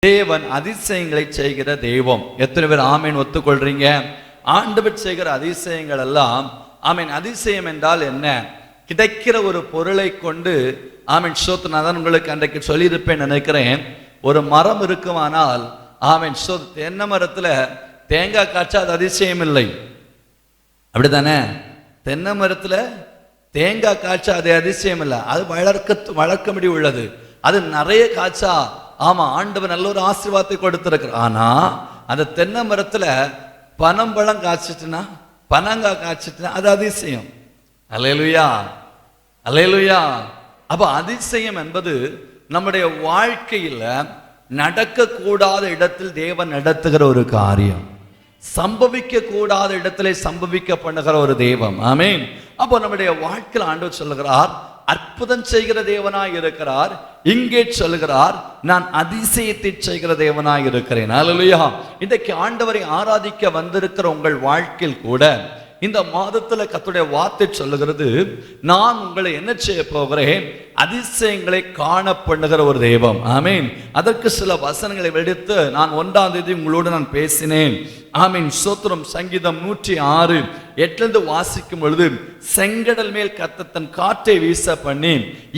தேவன் அதிசயங்களை செய்கிற தெய்வம். எத்தனை பேர் ஆமீன் ஒத்துக்கொள்றீங்க? ஆண்டவர் செய்கிற அதிசயங்கள் எல்லாம் ஆமீன். அதிசயம் என்றால் என்ன? கிடைக்கிற ஒரு பொருளை கொண்டு ஆமீன் ஸ்தோத்திரம். நான் தான் உங்களுக்கு அன்றைக்கு சொல்லியிருப்பேன் நினைக்கிறேன். ஒரு மரம் இருக்குமானால் ஆமீன் தென்னை மரத்துல தேங்காய் காய்ச்சா அது அதிசயம் இல்லை, அப்படித்தானே? தென்னை மரத்துல தேங்காய் காய்ச்சா அது அதிசயம் இல்லை, அது வளர்க்கபடி உள்ளது. அது நிறைய காய்ச்சா ஆமா ஆண்டவர் நல்ல ஒரு ஆசீர்வாதத்தை கொடுத்திருக்கிறார். ஆனா அந்த தென்னை மரத்துல பனம்பழம் காய்ச்சிட்டுனா, பனங்காய் காய்ச்சிட்டுனா அது அதிசயம். அல்லேலூயா, அல்லேலூயா. அப்ப அதிசயம் என்பது நம்முடைய வாழ்க்கையில நடக்க கூடாத இடத்தில் தேவன் நடத்துகிற ஒரு காரியம், சம்பவிக்க கூடாத இடத்திலே சம்பவிக்க பண்ணுகிற ஒரு தெய்வம். ஆமென். அப்போ நம்முடைய வாழ்க்கையில் ஆண்டவர் சொல்லுகிறார், அற்புதம் செய்கிற தேவனாய் இருக்கிறார். இங்கே சொல்லுகிறார், நான் அதிசயத்தை செய்கிற தேவனாய் இருக்கிறேன். அல்லேலூயா. இன்றைக்கு ஆண்டவரை ஆராதிக்க வந்திருக்கிற உங்கள் வாழ்க்கையில் கூட இந்த மாதத்துல கர்த்தருடைய வார்த்தை சொல்லுகிறது, நான் உங்களை என்ன செய்ய போகிறேன்? அதிசயங்களை காண பண்ணுகிற ஒரு தெய்வம். ஆமீன். அதற்கு சில வசனங்களை எடுத்து நான் 1ஆம் தேதி உங்களோடு நான் பேசினேன். ஆமீன் ஸ்தோத்திரம். சங்கீதம் 106:8 வாசிக்கும் பொழுது, செங்கடல் மேல் கர்த்தர் தன் காற்றை வீச பண்ணி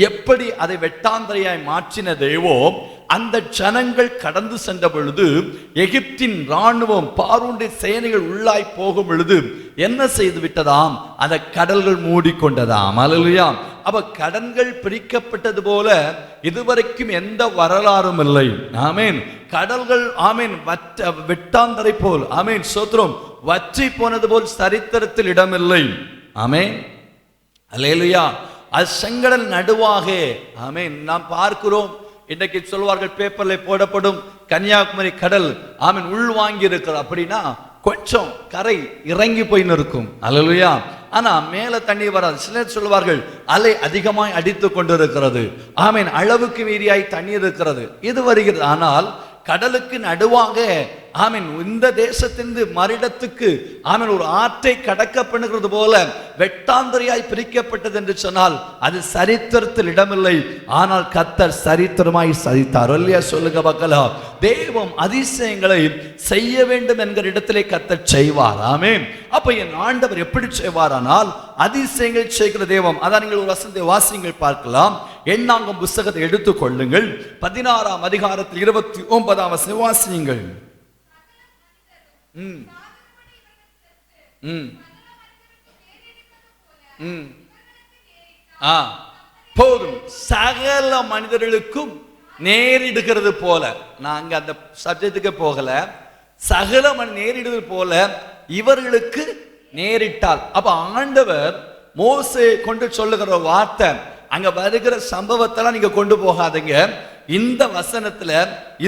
எப்படி அதை வெட்டாந்தரையாய் மாற்றின தெய்வம், அந்த ஜனங்கள் கடந்து சென்ற பொழுது எகிப்தின் இராணுவம் பார்வோனுடைய சேனைகள் உள்ளாய் போகும் பொழுது என்ன செய்து விட்டதாம்? அந்த கடல்கள் மூடிக்கொண்டதாம். அல்லேலூயா. அப்ப கடன்கள் பிரிக்கப்பட்டது போல இதுவரைக்கும் எந்த வரலாறும் இல்லை. ஆமீன். கடல்கள் ஆமீன் வெட்டாந்தரை போல் ஆமீன் ஸ்தோத்திரம் வற்றி போனது போல் சரித்திரத்தில் இடமில்லை. ஆமீன். அல்லேலூயா. அது செங்கடல் நடுவாக ஆமீன் நாம் பார்க்கிறோம். இன்றைக்கு சொல்வார்கள், பேப்பர்ல போடப்படும் கன்னியாகுமரி கடல் ஆமீன் உள்வாங்கி இருக்கிற அப்படின்னா கொஞ்சம் கரை இறங்கி போயின்னு இருக்கும். அல்லேலூயா. ஆனா மேல தண்ணி வராது. சிலர் சொல்வார்கள், அலை அதிகமாய் அடித்து கொண்டிருக்கிறது. ஆமீன். அளவுக்கு மீறியாய் தண்ணீர் இருக்கிறது, இது வருகிறது. ஆனால் கடலுக்கு நடுவாக ஆமீன் இந்த தேசத்திலிருந்து மறிடத்துக்கு ஆமீன் ஒரு ஆற்றை கடக்க பண்ணுகிறது போல வெட்டாந்தரையாய் பிரிக்கப்பட்டது என்று சொன்னால் அது சரித்திரத்தில் இடமில்லை. ஆனால் கர்த்தர் சரித்திரமாய் சரித்தார். இல்லையா? சொல்லுங்க பார்க்கலாம். தேவம் அதிசயங்களை செய்ய வேண்டும் என்கிற இடத்திலே கர்த்தர் செய்வார். ஆமென். அப்ப என் ஆண்டவர் எப்படி செய்வாரானால் அதிசயங்கள் செய்கிற தேவம். அதான் நீங்கள் ஒரு வசனத்தை வாசிங்கள் பார்க்கலாம். எண்ணாகமம் புத்தகத்தை எடுத்துக் கொள்ளுங்கள். 16ஆம் அதிகாரத்தில் 29ஆம் வசனம் வாசியுங்கள். போதும் சகல மனிதர்களுக்கும் நேரிடுகிறது போல. நான் அங்க அந்த சப்ஜெக்டுக்கு போகல. சகல நேரிடுவது போல இவர்களுக்கு நேரிட்டால். அப்ப ஆண்டவர் மோசே கொண்டு சொல்லுகிற வார்த்தை, அங்க வருகிற சம்பவத்தெல்லாம் நீங்க கொண்டு போகாதீங்க, இந்த வசனத்துல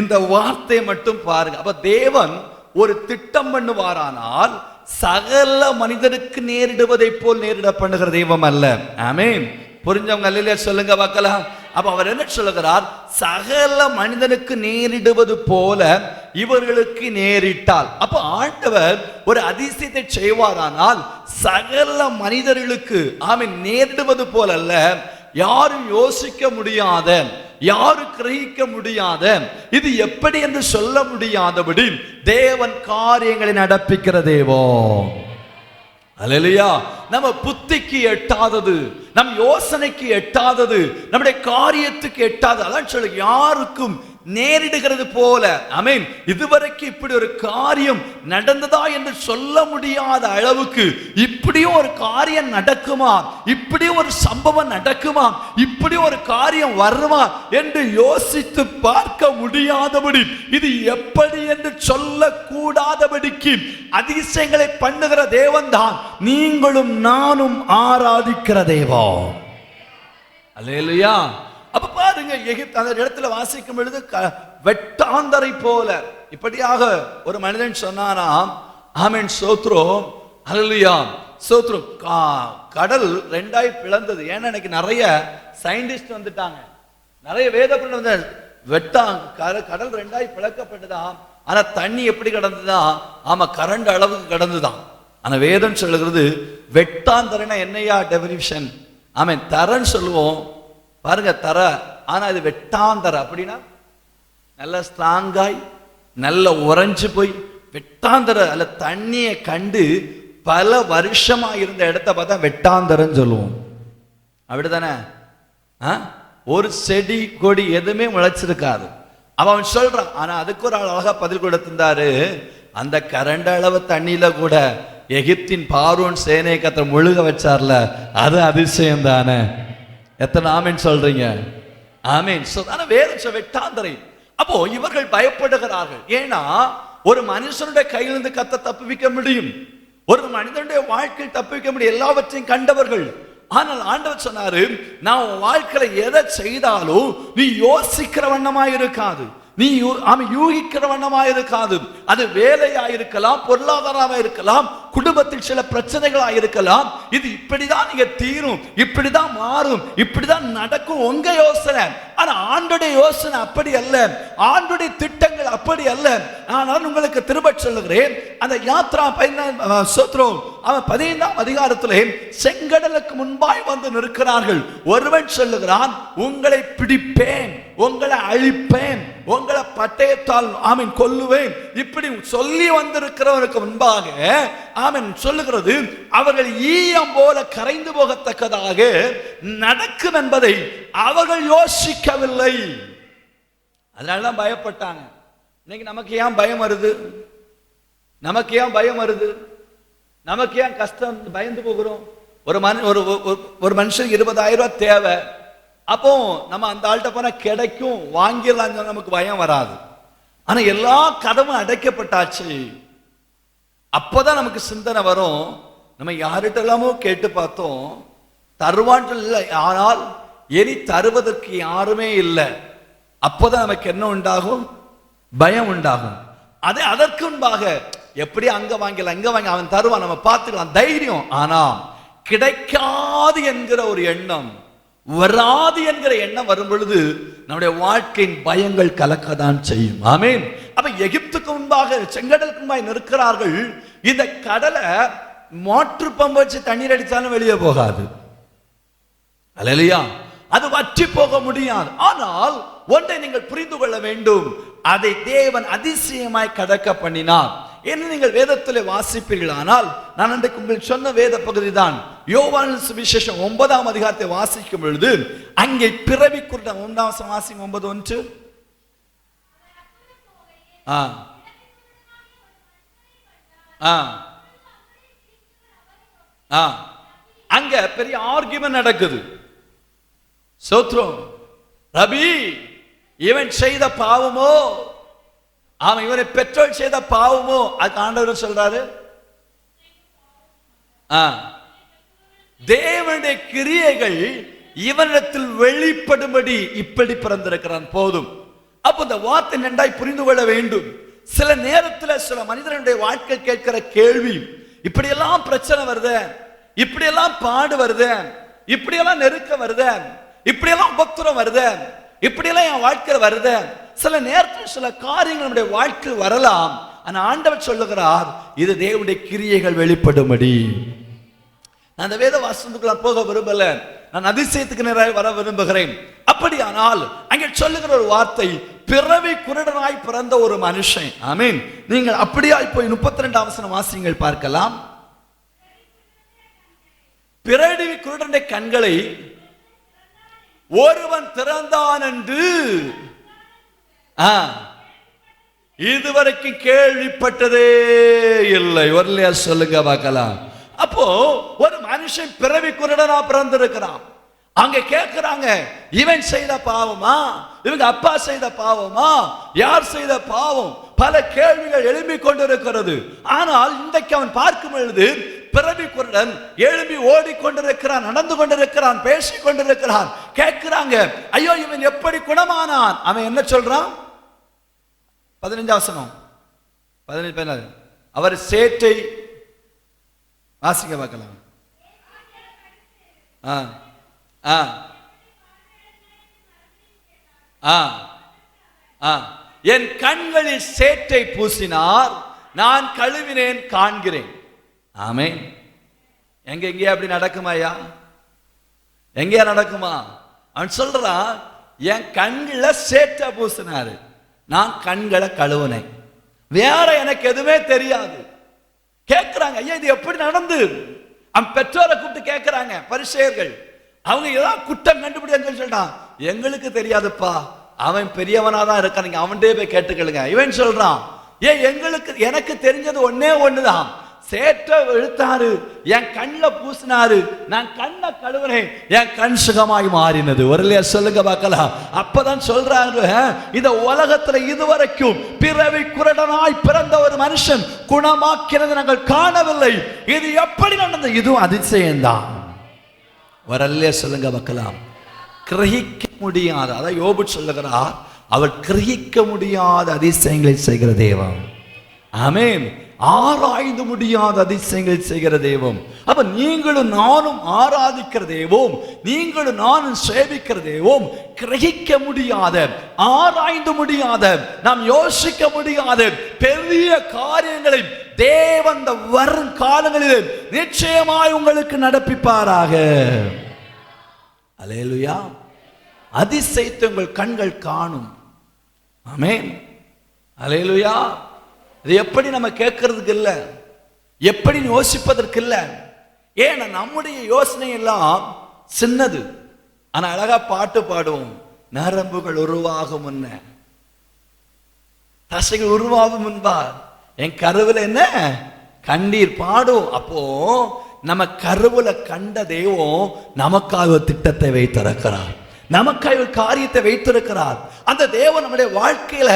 இந்த வார்த்தை மட்டும் பாருங்க. அப்ப தேவன் ஒரு திட்டம் பண்ணுவாரானால் சகல மனிதனுக்கு நேரிடுவதை போல் நேரிட பண்ணுகிற தெய்வம் அல்ல. ஆமென். புரிஞ்சவங்க அல்லையா? சொல்லுங்க பார்க்கலாம். அப்ப அவர் என்ன சொல்லுகிறார்? சகல மனிதனுக்கு நேரிடுவது போல இவர்களுக்கு நேரிட்டால். அப்ப ஆண்டவர் ஒரு அதிசயத்தை செய்வாரானால் சகல மனிதர்களுக்கு ஆமென் நேரிடுவது போல அல்ல, யாரும் யோசிக்க முடியாத, யாரும் கிரகிக்க முடியாத, இது எப்படி என்று சொல்ல முடியாதபடி தேவன் காரியங்களை நடப்பிக்கிற தேவன். அல்லேலூயா. நம்ம புத்திக்கு எட்டாதது, நம் யோசனைக்கு எட்டாதது, நம்முடைய காரியத்துக்கு எட்டாதது, அதான் சொல்லு யாருக்கும் நேரிடுகிறது போல. ஆமென். இதுவரைக்கும் இப்படி ஒரு காரியம் நடந்ததா என்று சொல்ல முடியாத அளவுக்கு இப்படியும் ஒரு காரியம் நடக்குமா, இப்படி ஒரு சம்பவம் நடக்குமா, இப்படி ஒரு காரியம் வருமா என்று யோசித்து பார்க்க முடியாதபடி, இது எப்படி என்று சொல்ல கூடாதபடிக்கு அதிசயங்களை பண்ணுகிற தேவன் தான் நீங்களும் நானும் ஆராதிக்கிற தேவன். அல்லேலூயா. அப்ப பாருங்க, எகிப்து அந்த இடத்துல வாசிக்கும் பொழுது வெட்டாந்தரை போல இப்படியாக ஒரு மனிதன் சொன்னானாம். ஆமென் ஸ்தோத்திரம். அல்லேலூயா ஸ்தோத்திரம். கடல் 2ஆய் பிளந்தது. ஏன்னா இன்னைக்கு நிறைய சயின்டிஸ்ட் வந்துட்டாங்க, நிறைய வேத வந்து கடல் 2ஆய் பிளக்கப்பட்டதாம். ஆனா தண்ணி எப்படி கடந்துதான்? ஆமா கரண்ட் அளவுக்கு கடந்துதான். ஆனா வேதம் சொல்லுகிறது வெட்டாந்தரைனா என்னையா டெபினிஷன்? ஆமென். தரன்னு சொல்லுவோம் பாருங்க, தர. ஆனா இது வெட்டாந்தர அப்படின்னா நல்ல ஸ்ட்ராங்காய் நல்ல உறைஞ்சு போய் வெட்டாந்தர அல்ல தண்ணியை கண்டு பல வருஷமா இருந்த இடத்த பார்த்தா வெட்டாந்தரன்னு சொல்லுவோம். அப்படித்தானே? ஒரு செடி கொடி எதுவுமே முளைச்சிருக்காது. அவன் சொல்றான். ஆனா அதுக்கு ஒரு அழகா பதில் கொடுத்திருந்தாரு. அந்த கரண்ட அளவு தண்ணியில கூட எகிப்தின் பார்வோன் சேனை கத்த முழுக வச்சார்ல, அது அதிசயம் தானே. எத்தனை ஆமீன் சொல்றீங்க? ஆமீன். வேறு வெட்டாந்தரை. அப்போ இவர்கள் பயப்படுகிறார்கள். ஏன்னா ஒரு மனுஷனுடைய கையிலிருந்து கத்த தப்புவிக்க முடியும், ஒரு மனிதனுடைய வாழ்க்கையில் தப்புவிக்க முடியும், எல்லாவற்றையும் கண்டவர்கள். ஆனால் ஆண்டவர் சொன்னாரு, நான் உன் வாழ்க்கையில எதை செய்தாலும் நீ யோசிக்கிற வண்ணமா இருக்காது, நீ யூகிக்கிற வண்ணமா இருக்காது. அது வேலையா இருக்கலாம், பொருளாதாரமா இருக்கலாம், குடும்பத்தில் சில பிரச்சனைகளா இருக்கலாம். இது இப்படிதான் நீங்க தீரும், இப்படிதான் மாறும், இப்படிதான் நடக்கும் உங்க யோசனை. ஆனா ஆண்டுடைய யோசனை அப்படி அல்ல, ஆண்டுடைய திட்டங்கள் அப்படி அல்ல. நான் உங்களுக்கு திரும்ப சொல்லுகிறேன். அந்த யாத்ரா 15ஆம் அதிகாரத்திலே செங்கடலுக்கு முன்பாய் வந்து நிற்கிறார்கள். ஒருவன் சொல்லுகிறான், உங்களை பிடிப்பேன், உங்களை அழிப்பேன், உங்களை பட்டயத்தால் ஆமீன் கொல்லுவேன். இப்படி சொல்லி வந்திருக்கிறவனுக்கு முன்பாக ஆமீன் சொல்லுகிறது, அவர்கள் ஈயம் போல கரைந்து போகத்தக்கதாக நடக்கும் என்பதை அவர்கள் யோசிக்கவில்லை. அதனாலதான் பயப்பட்டாங்க. இன்னைக்கு நமக்கு ஏன் பயம் வருது? நமக்கு ஏன் பயம் வருது? நமக்கு ஏன் கஷ்டம் பயந்து போகிறோம்? ஒரு மனுஷனுக்கு 20,000 ரூபாய் தேவை. அப்போ நம்ம அந்த ஆள்கிட்ட போனா கிடைக்கும், வாங்கிடலாம், நமக்கு பயம் வராது. ஆனா எல்லா கதவும் அடைக்கப்பட்டாச்சு. அப்பதான் நமக்கு சிந்தனை வரும், நம்ம யார்கிட்ட எல்லாமோ கேட்டு பார்த்தோம், தருவான்ட்டு இல்லை, ஆனால் இனி தருவதற்கு யாருமே இல்லை. அப்போதான் நமக்கு என்ன உண்டாகும்? பயம் உண்டாகும். அதற்கு முன்பாக எப்படி அங்க வாங்கலாம், இங்க வாங்க, அவன் தருவான், நம்ம பார்த்துக்கலாம், தைரியம். ஆனா கிடைக்காது என்கிற ஒரு எண்ணம், வராது என்கிற எண்ணம் வரும் பொழுது நம்முடைய வாழ்க்கையின் பயங்கள் கலக்கதான் செய்யும். ஆமீன். அப்ப எகிப்துக்கு முன்பாக செங்கடலுக்கு முன்பாக நிற்கிறார்கள். இந்த கடலை மோட்டர் பம்பு வச்சு தண்ணீர் அடிச்சாலும் வெளியே போகாது. அல்லேலூயா. அது வற்றி போக முடியாது. ஆனால் ஒன்றை நீங்கள் புரிந்து கொள்ள வேண்டும், அதை தேவன் அதிசயமாய் கடக்க பண்ணினார் என்று நீங்கள் வேதத்திலே வாசிப்பீர்கள். ஆனால் நான் அன்றைக்கு உங்களுக்கு சொன்ன வேத பகுதி தான் யோவான் சுவிசேஷம் 9ஆம் அதிகாரத்தை வாசிக்கும் பொழுது அங்கே பிறவி குருடன் 1 வாசிங்க 9:1. அங்க பெரிய ஆர்கியூமென்ட் நடக்குது. சோத்ரம், ரபி இவன் செய்த பாவமோ, அவன் இவனை பெற்றோர் செய்த பாவமோ? அது ஆண்டவர் சொல்றாரு, தேவனுடைய கிரியைகள் இவனிடத்தில் வெளிப்படும்படி இப்படி பிறந்திருக்கிறான் போதும். அப்ப இந்த வார்த்தை நன்றாய் புரிந்து கொள்ள வேண்டும். சில நேரத்தில் சில மனிதனுடைய வாழ்க்கை கேட்கிற கேள்வி, இப்படியெல்லாம் பிரச்சனை வருது, இப்படியெல்லாம் பாடு வருது, இப்படியெல்லாம் நெருக்க வருது, இப்படியெல்லாம் உபத்திரம் வருது, இப்படியெல்லாம் என் வாழ்க்கையில் வருது. சில நேரத்தில் சில காரியங்கள் நம்முடைய வாழ்க்கையில் வரலாம். ஆனா ஆண்டவர் சொல்லுகிறார், இது தேவனுடைய கிரியைகள் வெளிப்படும்படி. நான் அந்த வேத வாசனத்துக்குள்ள போக விரும்பல, நான் அதிசயத்துக்கு நேராக வர விரும்புகிறேன். அப்படியானால் அங்கே சொல்லுகிற ஒரு வார்த்தை, பிறவி குருடனாய் பிறந்த ஒரு மனுஷன். ஆமீன். நீங்கள் அப்படியாய் போய் 32ஆம் வசனம் வாசிங்கள் பார்க்கலாம். பிறவி குருடனுடைய கண்களை ஒருவன் திறந்தான் என்று இதுவரைக்கும் கேள்விப்பட்டதே இல்லை. வரலையா சொல்லுங்க பார்க்கலாம். அப்போ ஒரு மனுஷன் பிறவி குருடனா பிறந்திருக்கிறான். அங்க கேட்கிறாங்க, இவன் செய்த பாவமா, இவங்க அப்பா செய்த பாவமா, யார் செய்த பாவம்? பல கேள்விகள் எழும்பிக் கொண்டிருக்கிறது. ஆனால் இன்றைக்கு அவன் பார்க்கும் பொழுது பிறவி குருடன் எழும்பி ஓடிக்கொண்டிருக்கிறான், நடந்து கொண்டிருக்கிறான், பேசிக் கொண்டிருக்கிறான். கேட்கிறாங்க, ஐயோ இவன் எப்படி குணமானான்? அவன் என்ன சொல்றான்? 15ஆம் வசனம் 15 அவர் சேற்றை வாசிக்க பார்க்கலாம். என் கண்களில் சேற்றை பூசினார், நான் கழுவினேன் காண்கிறேன். ஆமென். எங்கேயா அப்படி நடக்குமாயா? எங்கேயா நடக்குமா? அவன் சொல்றான், என் கண்ணில் சேற்றை பூசினாரு, நான் கண்களை கழுவுனேன், வேற எனக்கு எதுவுமே தெரியாது. கேட்கிறாங்க, ஐயா இது எப்படி நடந்து? அவன் பெற்றோரை கூப்பிட்டு கேட்கிறாங்க பரிசேயர்கள். அவங்க ஏதாவது குற்றம் கண்டுபிடிச்சு சொல்றான், எங்களுக்கு தெரியாதுப்பா, அவன் பெரியவனாதான் இருக்கான், நீங்க அவன்கிட்டே போய் கேட்டுக்கலுங்க. இவன் சொல்றான், எனக்கு தெரிஞ்சது ஒன்னே ஒண்ணுதான், சேற்ற இழுத்தாரு, என் கண்ணில் பூசினாரு, நான் கண்ணை கழுவுனேன், என் கண் சுகமாய் மாறினது. ஒரு சொல்லுங்க பார்க்கலாம். அப்பதான் சொல்றாங்க, இந்த உலகத்துல இதுவரைக்கும் பிறவி குருடனாய் பிறந்த ஒரு மனுஷன் குணமாக்கிறது நாங்கள் காணவில்லை. இது எப்படி நடந்தது? இதுவும் அதிசயம்தான். வரல சொல்லுங்க பார்க்கலாம். கிரகிக்க முடியாத, அதான் யோபு சொல்லுகிறார், அவர் கிரகிக்க முடியாத அதிசயங்களை செய்கிற தெய்வம். ஆமென். ஆராய்ந்து முடியாத அதிசயங்கள் செய்கிற தெய்வம். அப்ப நீங்களும் நானும் ஆராதிக்கிற தெய்வம், நீங்களும் நானும் சேவிக்கிற தெய்வம் கிரகிக்க முடியாத, ஆராய்ந்து முடியாத, நாம் யோசிக்க முடியாத பெரிய காரியங்களை தேவன் இந்த வரும் காலங்களில் நிச்சயமாய் உங்களுக்கு நடப்பிப்பாராக. அல்லேலூயா. அதிசயத்தை உங்கள் கண்கள் காணும். ஆமென். அல்லேலூயா. இது எப்படி நம்ம கேட்கறதுக்கு இல்ல, எப்படி யோசிப்பதற்கு இல்ல. ஏன்னா நம்முடைய யோசனை எல்லாம் சின்னது. ஆனா அழகா பாட்டு பாடுவோம், நரம்புகள் உருவாகும் முன்ன, தசைகள் உருவாகும் முன்பார் என் கருவுல என்ன கண்ணீர் பாடும். அப்போ நம்ம கருவுல கண்ட தெய்வம் நமக்காக திட்டத்தை வைத்திருக்கிறார், நமக்காக ஒரு காரியத்தை வைத்திருக்கிறார். அந்த தேவன் நம்முடைய வாழ்க்கையில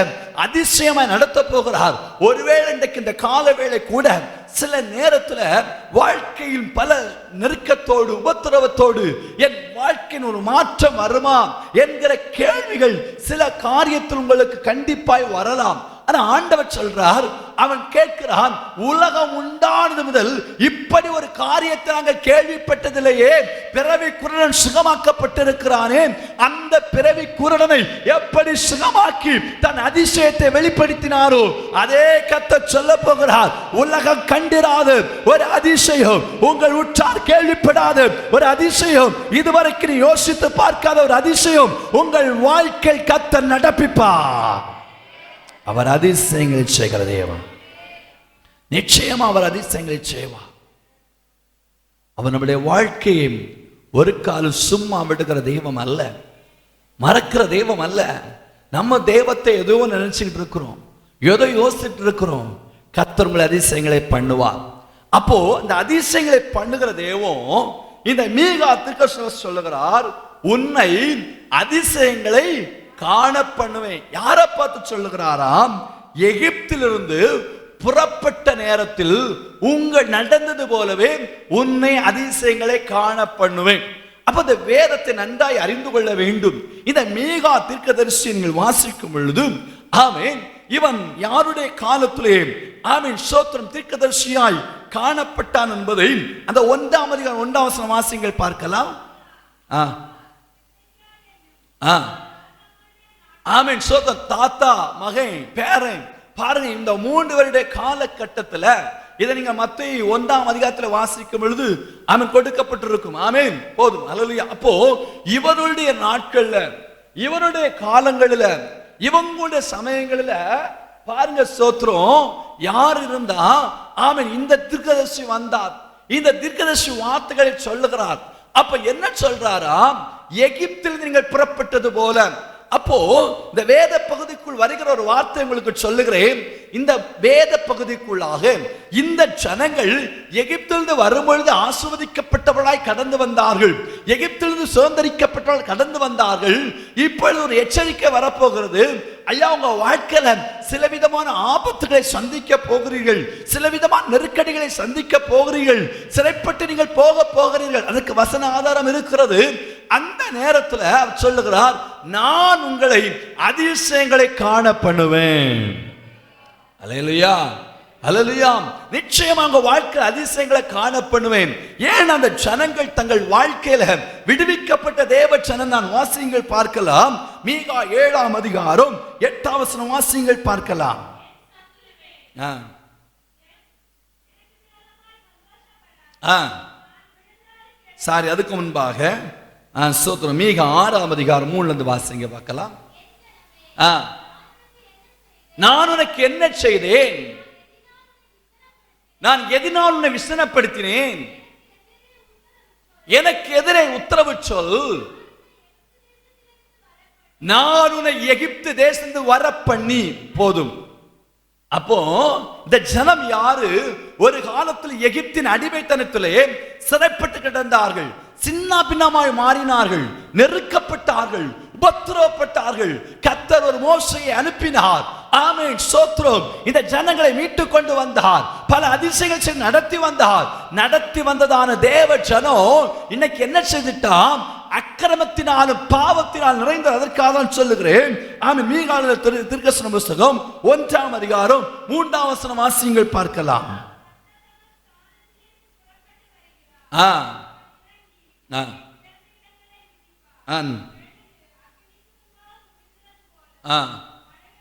அதிசயமாய் நடத்த போகிறார். ஒருவேளை இன்றைக்கு இந்த கால வேளை கூட சில நேரத்துல வாழ்க்கையில் பல நெருக்கத்தோடு உபத்திரவத்தோடு என் வாழ்க்கையின் ஒரு மாற்றம் வருமா என்கிற கேள்விகள் சில காரியத்தில் உங்களுக்கு கண்டிப்பாய் வரலாம். ஆனா ஆண்டவர் சொல்றார், அவன் கேட்கிறான், உலகம் உண்டானது முதல் இப்படி ஒரு காரியத்தை நாங்கள் கேள்விப்பட்டதில்லையே, பிறவி குருடன் சுகமாக்கப்பட்டிருக்கிறானே, அந்த பிறவி குருடனை எப்படி சுகமாக்கி தன் அதிசயத்தை வெளிப்படுத்தினாரோ அதே கர்த்தர் சொல்ல போகிறார். உலகம் கண்டிராத ஒரு அதிசயம், உங்கள் உற்றார் கேள்விப்படாத ஒரு அதிசயம், இதுவரைக்கும் யோசித்து பார்க்காத ஒரு அதிசயம் உங்கள் வாழ்க்கை கர்த்தர் நடப்பிப்பார். அவர் அதிசயங்களை செய்கிற தேவன். நிச்சயமா அவர் அதிசயங்களை செய்வார். அவர் நம்முடைய வாழ்க்கையை ஒரு காலம் சும்மா விடுகிற தெய்வம் அல்ல, மறக்கிற தெய்வம் அல்ல. நம்ம தெய்வத்தை ஏதோ நினைச்சுக்கிட்டு இருக்கிறோம், ஏதோ யோசிச்சுட்டு இருக்கிறோம். கர்த்தர் உங்களை அதிசயங்களை பண்ணுவார். அப்போ இந்த அதிசயங்களை பண்ணுகிற தெய்வம் இந்த மீகா தீர்க்கதரிசி சொல்லுகிறார், உன்னை அதிசயங்களை காண பண்ணுவேன். யாரை பார்த்து சொல்லுகிறாராம்? எகிப்திலிருந்து புறப்பட்ட நேரத்தில் உங்கள் நடந்தது போலவே உன்னை அதிசயங்களை காண பண்ணுவேன். அப்ப இந்த வேதத்தை நன்றாய் அறிந்து கொள்ள வேண்டும். இந்த மீகா தீர்க்கதரிசி நீங்கள் வாசிக்கும் பொழுது, ஆமென், இவன் யாருடைய காலத்திலே ஆமென் சோத்திரம் தீர்க்கதரிசியாய் காணப்பட்டான் என்பதை அந்த 1ஆம் அதிகாரம் 1ஆம் வசனம் வாசிங்கள் பார்க்கலாம். ஆமென் சோத்திரம். தாத்தா, மகன், பேரன், பாருங்க இந்த 3 வருட காலகட்டத்தில் இதை நீங்க மத்தேயு 1ஆம் அதிகாரத்தில் வாசிக்கும் பொழுது ஆமென் கொடுக்கப்பட்டிருக்கும். ஆமென், போதும். அல்லேலூயா. அப்போ இவருடைய நாட்கள்ல, இவருடைய காலங்களில, இவங்களுடைய சமயங்களில பாருங்க சோத்திரம் யார் இருந்தா, ஆமென், இந்த தீர்க்கதரிசி வந்தார், இந்த தீர்க்கதரிசி வார்த்தைகளை சொல்லுகிறார். அப்ப என்ன சொல்றாரா? எகிப்தில் நீங்கள் புறப்பட்டது போல. அப்போ இந்த வேத பகுதிக்குள் வருகிற ஒரு வார்த்தை உங்களுக்கு சொல்லுகிறேன். இந்த வேத பகுதிக்குள்ளாக இந்த ஜனங்கள் எகிப்திலிருந்து வரும்பொழுது ஆசீர்வதிக்கப்பட்டவர்களாய் கடந்து வந்தார்கள், எகிப்திலிருந்து சுதந்திரிக்கப்பட்டவர்கள் கடந்து வந்தார்கள். இப்பொழுது ஒரு எச்சரிக்கை வரப்போகிறது. ஐயா, உங்க வாழ்க்கையில சில விதமான ஆபத்துகளை சந்திக்க போகிறீர்கள், சில விதமான நெருக்கடிகளை சந்திக்க போகிறீர்கள், சிறைப்பட்டு நீங்கள் போக போகிறீர்கள். அதுக்கு வசன ஆதாரம் இருக்கிறது. அந்த நேரத்தில் அவர் சொல்லுகிறார், நான் உங்களை அதிசயங்களை காண பண்ணுவேன். அல்லேலூயா, அல்லேலூயா. நிச்சயமாக உங்க வாழ்க்கை அதிசயங்களை காண பண்ணுவேன். ஏன் அந்த ஜனங்கள் தங்கள் வாழ்க்கையில விடுவிக்கப்பட்ட தேவ ஜனம் தான். வாசியங்கள் பார்க்கலாம். மீகா 7ஆம் அதிகாரம் 8ஆம் வசனம் வாசியங்கள் பார்க்கலாம். சாரி, அதுக்கு முன்பாக சோத்திரம் மீகா 6ஆம் அதிகாரம் 3ல இருந்து வாசிங்க பார்க்கலாம். நான் உனக்கு என்ன செய்தேன்? நான் எதனால் உன்னை விசனப்படுத்தினேன்? எனக்கு எதிரே உத்தரவு சொல். நான் உன்னை எகிப்து தேசத்து வர பண்ணி போதும். அப்போ இந்த ஜனம் யாரு? ஒரு காலத்தில் எகிப்தின் அடிமைத்தனத்திலே சிறைப்பட்டு கிடந்தார்கள், சின்ன பின்னமாய் மாறினார்கள், நெருக்கப்பட்டார்கள், உபத்திரவப்பட்டார்கள். கர்த்தர் ஒரு மோசையை அனுப்பினார். ஆமென், ஸ்தோத்திரம். இந்த ஜனங்களை மீட்டு கொண்டு வந்தார், பல அதிசயங்கள் நடத்தி வந்தார். நடத்தி வந்ததான தேவ ஜனம் இன்னைக்கு என்ன செய்துட்டான்? அக்கிரமத்தினாலும் பாவத்தினால் நிறைந்த. அதற்காக தான் சொல்லுகிறேன். ஆமென். மீகாவில தீர்க்கதரிசன புத்தகம் 1ஆம் அதிகாரம் 3ஆம் வசனம் வாசியுங்கள், பார்க்கலாம்.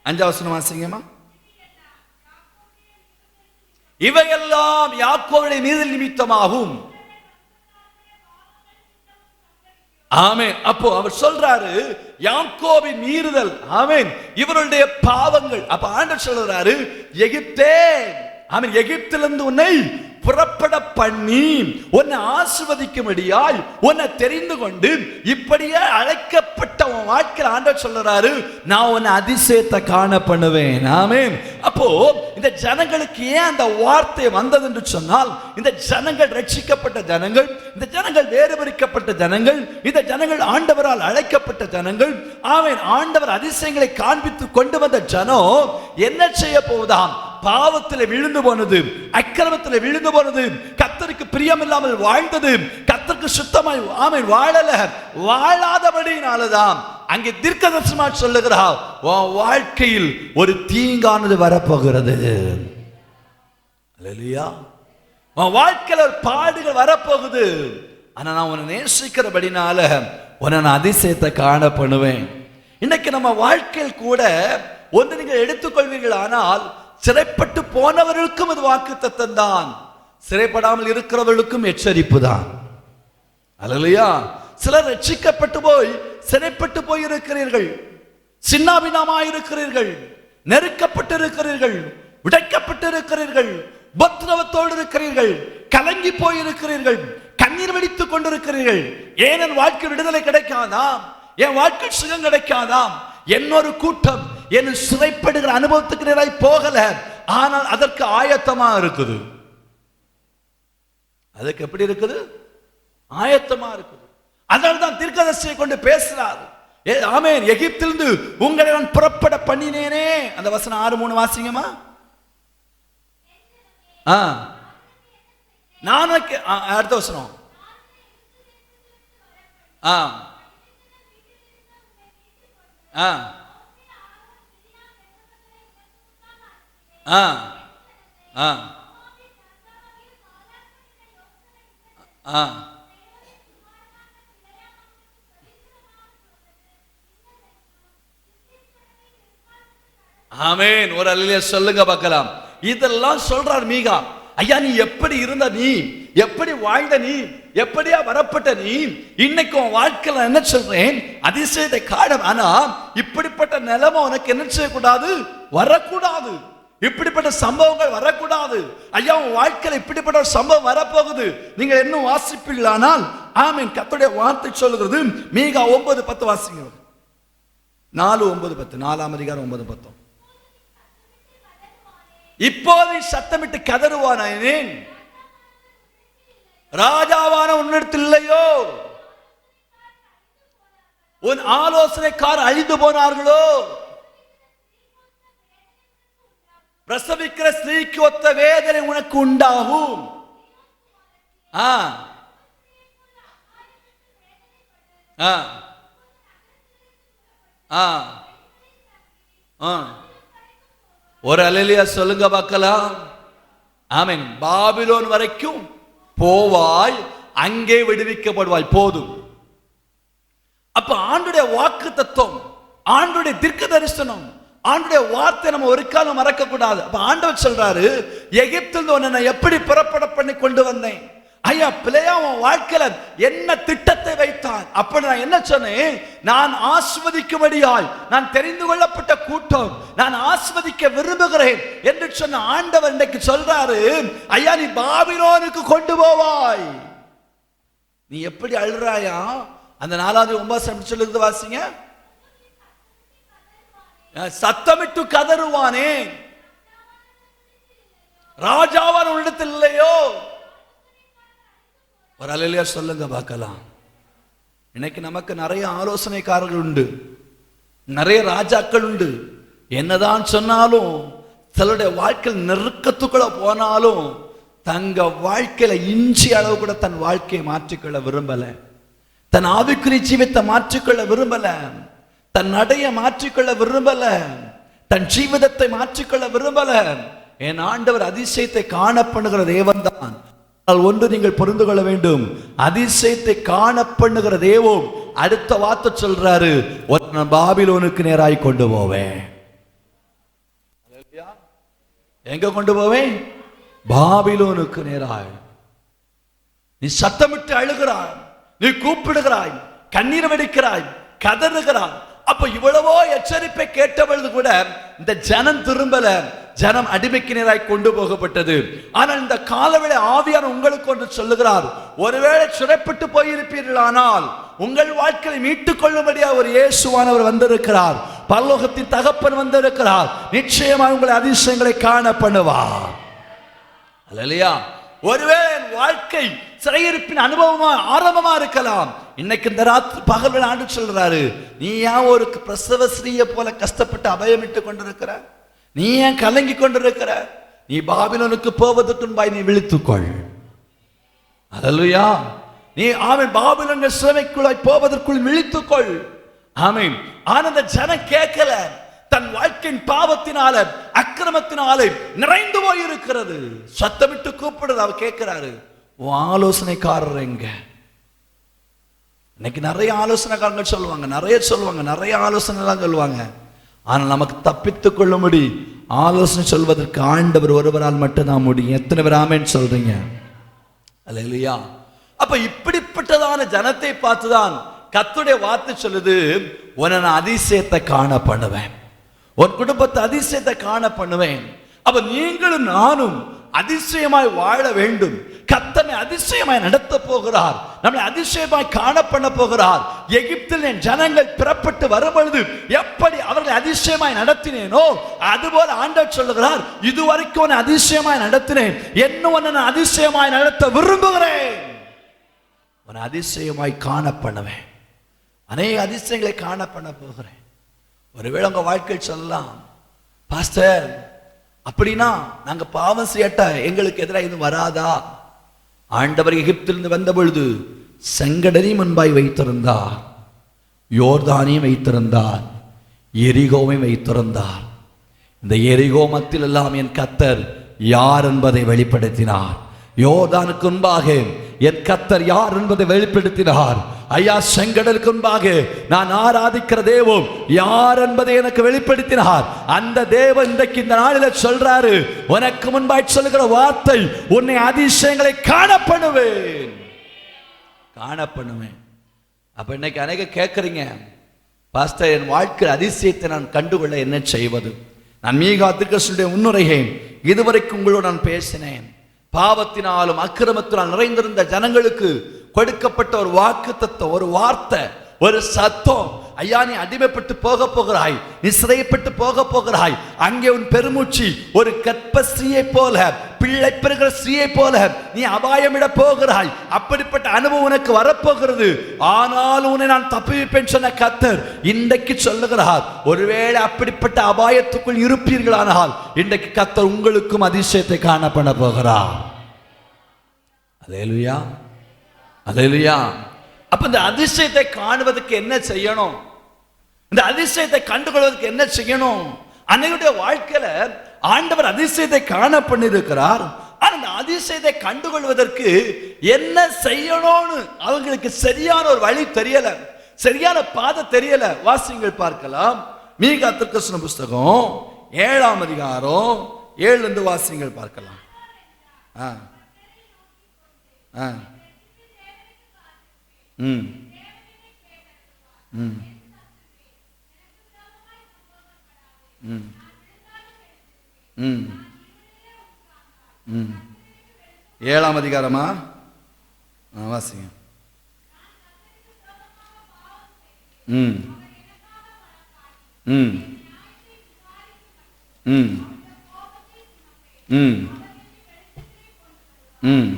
அஞ்சாம் வசனம் வாசிங்கம்மா. இவையெல்லாம் யாக்கோபுடைய மீறுதல் நிமித்தமாகும். ஆமென். அப்போ அவர் சொல்றாரு, யாக்கோபின் மீறுதல், ஆமென், இவருடைய பாவங்கள். அப்ப ஆண்டவர் சொல்றாரு, எகிப்தே, ஆமென், எகிப்திலிருந்து உன்னை புறப்பட பண்ணி உன்னை ஆசீர்வதிக்கும்படியாய் உன்னை தெரிந்து கொண்டு இப்படியே அழைக்கப்பட்ட உன் வாழ்க்கையில் ஆண்டவர் சொல்றாரு, நான் உன்னை அதிசயத்தை காண பண்ணுவேன். ஆமென். அப்போ இந்த ஜனங்களுக்கு ஏன் அந்த வார்த்தை வந்தது என்று சொன்னால், இந்த ஜனங்கள் ரட்சிக்கப்பட்ட ஜனங்கள், இந்த ஜனங்கள் வேறுபரிக்கப்பட்ட ஜனங்கள், இந்த ஜனங்கள் ஆண்டவரால் அழைக்கப்பட்ட ஜனங்கள். ஆமென். ஆண்டவர் அதிசயங்களை காண்பித்து கொண்டு வந்த ஜனம் என்ன செய்ய போவதாம்? பாவத்தில் விழுந்து போனது, அக்கிரமத்தில் விழுந்து போனது, கர்த்தருக்கு பிரியமில்லாமல் வாழ்ந்தது, கர்த்தருக்கு சுத்தமாய் ஆமென் வாழல. வாழாதபடினாலதான் அங்கே தீர்க்கதரிசனமாக சொல்லுகிறார், உன் வாழ்க்கையில் ஒரு தீங்கானது வரப்போகிறது. அல்லேலூயா. உன் வாழ்க்கையில் ஒரு பாடுகள் வரப்போகுது. ஆனா நான் உன்னை நேசிக்கிறபடினால உன்னை நான் அதிசயத்தை காண பண்ணுவேன். இன்னைக்கு நம்ம வாழ்க்கையில் கூட ஒன்று நீங்கள் எடுத்துக்கொள்வீர்கள். ஆனால் சிறைப்பட்டு போனவர்களுக்கும் அது வாக்குத்தத்தம் தான், சிறைப்படாமல் இருக்கிறவர்களுக்கும் எச்சரிப்பு தான். அல்லேலூயா. சிலர் ரட்சிக்கப்பட்டு போய் சிறைப்பட்டு போய் இருக்கிறீர்கள், சின்னாபின்னமாய் இருக்கிறீர்கள், நெருக்கப்பட்டு இருக்கிறீர்கள், உடைக்கப்பட்டு இருக்கிறீர்கள், உபத்திரவத்தோடு இருக்கிறீர்கள், கலங்கி போய் இருக்கிறீர்கள், கண்ணீர் வடித்துக் கொண்டிருக்கிறீர்கள். ஏன் என் வாழ்க்கை விடுதலை கிடைக்காதா? என் வாழ்க்கை சுகம் கிடைக்காதா? என்னொரு கூட்டம் என் சிறைப்படுகிற அனுபவத்துக்கு நேராய் போகல, ஆனால் அதற்கு ஆயத்தமா இருக்குது. அதுக்கு எப்படி இருக்குது? ஆயத்தமா இருக்குது. அதனால்தான் தீர்க்கதரிசியை கொண்டு பேசுறார். ஆமென். எகிப்திலிருந்து உங்களை நான் புறப்பட பண்ணினேனே. அந்த வசனம் 6:3 வாசிங்கம்மா. நான் அடுத்த வசனம். ஆமென். ஒரு அல்லேலூயா சொல்லுங்க பார்க்கலாம். இதெல்லாம் சொல்றார் மீகா. ஐயா, நீ எப்படி இருந்த, நீ எப்படி வாழ்ந்த, நீ எப்படியா வரப்பட்ட, நீ இன்னைக்கு உன் வாழ்க்கையில என்ன சொல்றேன்? அதிசயத்தை காண. ஆனா இப்படிப்பட்ட நிலைமை உனக்கு என்ன செய்யக்கூடாது? வரக்கூடாது. இப்படிப்பட்ட சம்பவங்கள் வரக்கூடாது. ஐயா, உன் வாழ்க்கையில இப்படிப்பட்ட ஒரு சம்பவம் வரப்போகுது. நீங்க இன்னும் வாசிப்பீர்களானால், ஆமென், கர்த்தருடைய வார்த்தை சொல்லுகிறது. மீகா 9:10 வாசிங்க. 4:9-10, 4ஆம் அதிகாரம் 9-10. இப்போது சத்தமிட்டு கதறுவானேன்? ராஜாவான உன்னிடத்தில் இல்லையோ? உன் ஆலோசனைக்கார் அழிந்து போனார்களோ? பிரசவிக்கிற ஸ்திரீக்கு ஒத்த வேதனை உனக்கு உண்டாகும். ஒரு அல்லேலூயா சொல்லுங்க பார்க்கலாம். ஆமென். பாபிலோன் வரைக்கும் போவாய், அங்கே விடுவிக்கப்படுவாய். போதும். அப்ப ஆண்டுடைய வாக்கு தத்துவம், ஆண்டுடைய தீர்க்க தரிசனம், ஆண்டுடைய வார்த்தை நம்ம ஒரு காலம் மறக்க கூடாது. அப்ப ஆண்டவர் சொல்றாரு, எகிப்திலிருந்து உன்னை எப்படி புறப்பட பண்ணி கொண்டு வந்தேன். ஐயா, பிள்ளையா, உன் வாழ்க்கையில என்ன திட்டத்தை வைத்த வைத்தான். அப்ப நான் என்ன சொன்னேன்? நான் ஆஸ்வதிக்கும்படியாய் நான் தெரிந்து கொள்ளப்பட்ட கூட்டம், நான் ஆஸ்வதிக்க விரும்புகிறேன் என்று சொன்ன ஆண்டவர் இன்றைக்கு சொல்றாரு, ஐயா நீ பாபிலோனுக்கு கொண்டு போவாய். நீ எப்படி அழுறாயா? அந்த 4வது 9 சொல்லுது வாசிங்க. சத்தமிட்டு கதறுவானே, ராஜாவான் உள்ளத்தில் இல்லையோ? ஒரு அல்லேலூயா சொல்லுங்க பார்க்கலாம். இன்னைக்கு நமக்கு நிறைய ஆலோசனைக்காரர்கள் உண்டு, நிறைய ராஜாக்கள் உண்டு. என்னதான் சொன்னாலும், சிலருடைய வாழ்க்கையில் நெருக்கத்துக்குள்ள போனாலும் தங்க வாழ்க்கையில இஞ்சி அளவு கூட தன் வாழ்க்கையை மாற்றிக்கொள்ள விரும்பல, தன் ஆவிக்குரிய ஜீவித்தை மாற்றிக்கொள்ள விரும்பல, தன் நடைய மாற்றிக்கொள்ள விரும்பல, தன் ஜீவிதத்தை மாற்றிக்கொள்ள விரும்பல. என் ஆண்டவர் அதிசயத்தை காணப்படுகிற தேவன் தான். ஒன்று நீங்கள் புரிந்து கொள்ள வேண்டும், அதிசயத்தை காணப்படுகிற தேவன் அடுத்த வார்த்தை சொல்றாரு, பாபிலோனுக்கு நேராய் கொண்டு போவேன். எங்க கொண்டு போவேன்? பாபிலோனுக்கு நேராய். நீ சத்தமிட்டு அழுகிறாய், நீ கூப்பிடுகிறாய், கண்ணீர் வடிக்கிறாய், கதறுகிறாய். அப்ப இவ்வளவோ எச்சரிப்பை கேட்ட பொழுது கூட இந்த ஜனம் திரும்பல, ஜனம் அடிமைக்கு நேராய் கொண்டு போகப்பட்டது. ஆனால் இந்த காலவேளை ஆவியானவர் உங்களுக்கு ஒன்று சொல்லுகிறார். ஒருவேளை சிறைப்பட்டு போயிருப்பீர்கள், ஆனால் உங்கள் வாழ்க்கையை மீட்டுக் கொள்ளும்படியா ஒரு இயேசுவானவர் வந்திருக்கிறார், பரலோகத்தின் தகப்பன் வந்திருக்கிறார். நிச்சயமாக உங்கள் அதிசயங்களை காண பண்ணுவார். அல்லேலூயா. ஒருவேளை என் வாழ்க்கை சிறையிருப்பின் அனுபவமா ஆரம்பமா இருக்கலாம். இன்னைக்கு இந்த ராத்திரி பகல் ஆண்டு சொல்றாரு, நீ ஏன் ஒரு பிரசவ ஸ்ரீயை போல கஷ்டப்பட்டு அபயமிட்டு கொண்டிருக்கிற? நீ ஏன் கலங்கி கொண்டிருக்கிற? நீ பாபிலோனுக்கு போவதற்கு முன்பாய் நீ விழித்துக்கொள். அல்லேலூயா. நீ ஆமென் பாபிலோன் சிறைக்குள்ளாய் போவதற்குள் விழித்துக்கொள். ஆமென். ஆனந்த ஜனம் கேட்கல, தன் வாழ்க்கையின் பாவத்தினால அக்கிரமத்தினால நிறைந்து போய் இருக்கிறது. சத்தமிட்டு கூப்பிடுறது. அவர் கேட்கிறாரு, ஆலோசனைக்காரர் எங்க? இன்னைக்கு நிறைய ஆலோசனைக்காரங்கள் சொல்லுவாங்க, நிறைய ஆலோசனை சொல்லுவாங்க. ஆனால் நமக்கு தப்பித்துக் கொள்ளும்படி ஆலோசனை சொல்வதற்கு ஆண்டவர் ஒருவரால் மட்டும்தான் முடியும். எத்தனை பேர் ஆமென் சொல்றீங்க? அல்லேலூயா. அப்ப இப்படிப்பட்டதான ஜனத்தை பார்த்துதான் கர்த்தருடைய வார்த்தை சொல்லுது, உன்னை நான் அதிசயத்தை காண பண்ணுவேன், உன் குடும்பத்தை அதிசயத்தை காண பண்ணுவேன். அப்ப நீங்களும் நானும் அதிசயமாய் வாழ வேண்டும். கர்த்தனை அதிசயமாய் நடத்த போகிறார், நம்மை அதிசயமாய் காண பண்ண போகிறார். எகிப்தில் என் ஜனங்கள் புறப்பட்டு வரும்பொழுது எப்படி அவர்களை அதிசயமாய் நடத்தினேனோ அதுபோல ஆண்டவர் சொல்லுகிறார், இதுவரைக்கும் உன்னை அதிசயமாய் நடத்தினேன், என்ன உன்னை அதிசயமாய் நடத்த விரும்புகிறேன், உன்னை அதிசயமாய் காண பண்ணுவேன், அநேக அதிசயங்களை காண பண்ண போகிறேன். ஒருவேளை உங்க வாழ்க்கையில் சொல்லலாம், பாஸ்டர் அப்படின்னா நாங்க பாவம் செய்யட்டா எங்களுக்கு எதிராக இது வராதா? ஆண்டவர் எகிப்திலிருந்து வந்த பொழுது செங்கடலை முன்பாய் வைத்திருந்தார், யோர்தானையும் வைத்திருந்தார், எரிகோவையும் வைத்திருந்தார். இந்த எரிகோ மத்தியில் எல்லாம் என் கர்த்தர் யார் என்பதை வெளிப்படுத்தினார். யோர்தானுக்கு முன்பாக என் கர்த்தர் யார் என்பதை வெளிப்படுத்தினார். ஐயா, செங்கடலுக்கு முன்பாக நான் ஆராதிக்கிற தேவன் யார் என்பதை எனக்கு வெளிப்படுத்தினார். அந்த தேவன் இன்றைக்கு இந்த நாளில் சொல்றாரு, உனக்கு முன்பாய் சொல்லுகிற வார்த்தை, உன்னை அதிசயங்களை காண பண்ணுவேன். அப்ப இன்னைக்கு அநேக கேட்கறீங்க, பாஸ்டர் என் வாழ்க்கை அதிசயத்தை நான் கண்டுகொள்ள என்ன செய்வது? நான் மீகா தீர்க்கதரிசியுடைய முன்னுரையை இதுவரைக்கும் உங்களோடு நான் பேசினேன். பாவத்தினாலும் அக்கிரமத்தினால் நிறைந்திருந்த ஜனங்களுக்கு கொடுக்கப்பட்ட ஒரு வாக்குத்தத்தம், ஒரு வார்த்தை, ஒரு சத்தம். ஐயா, நீ அடிமைப்பட்டு போக போகிறாய், நீ சிறைப்பட்டு போக போகிறாய். அங்கே உன் பெருமூச்சு ஒரு கற்ப ஸ்ரீயை போல, பிள்ளை பெறுகிற ஸ்ரீயை போல நீ அபாயமிட போகிறாய். அப்படிப்பட்ட அனுபவம் உனக்கு வரப்போகிறது. ஆனாலும் உன்னை நான் தப்புவிப்பேன் சொன்ன கர்த்தர் இன்றைக்கு சொல்லுகிறார், ஒருவேளை அப்படிப்பட்ட அபாயத்துக்குள் இருப்பீர்களானால் இன்றைக்கு கர்த்தர் உங்களுக்கும் அதிசயத்தை காண பண்ண போகிறார். அல்லேலூயா, அல்லேலூயா. அப்ப இந்த அதிசயத்தை காணுவதற்கு என்ன செய்யணும்? இந்த அதிசயத்தை கண்டுகொள்வதற்கு என்ன செய்யணும்? அன்னையுடைய வாழ்க்கையில ஆண்டவர் அதிசயத்தை காண பண்ணியிருக்கிறார். ஆனா இந்த அதிசயத்தை கண்டுகொள்வதற்கு என்ன செய்யணும்னு அவங்களுக்கு சரியான ஒரு வழி தெரியல, சரியான பாதை தெரியல. வாசிங்கள் பார்க்கலாம். மீகா தீர்க்கதரிசன புஸ்தகம் 7ஆம் அதிகாரம் 7 வாசிங்கள் பார்க்கலாம். ம் ம் ம் ம் 7ஆம் அதிகாரமா? வாசிங்க. ம் ம் ம் ம் ம்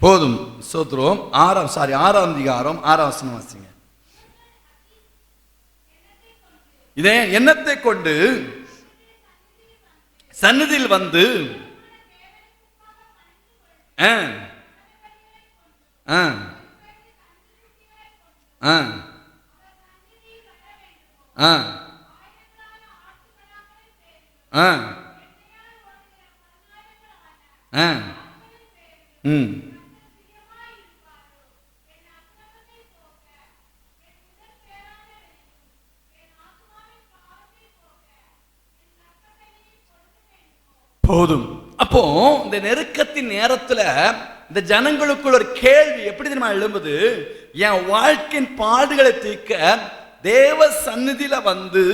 போதும். சோத்ரோம். 6ஆம் அதிகாரம் 6ஆம் வசனம் வாசிங்க. இதே எண்ணத்தை கொண்டு சந்நிதியில் வந்து போதும். அப்போ இந்த நெருக்கத்தின் நேரத்துல இந்த ஜனங்களுக்குள்ள ஒரு கேள்வி எப்படி தெரியுமா எழும்புது? என் வாழ்க்கையின் பாடுகளை தீர்க்க தேவ சந்நிதியில வந்து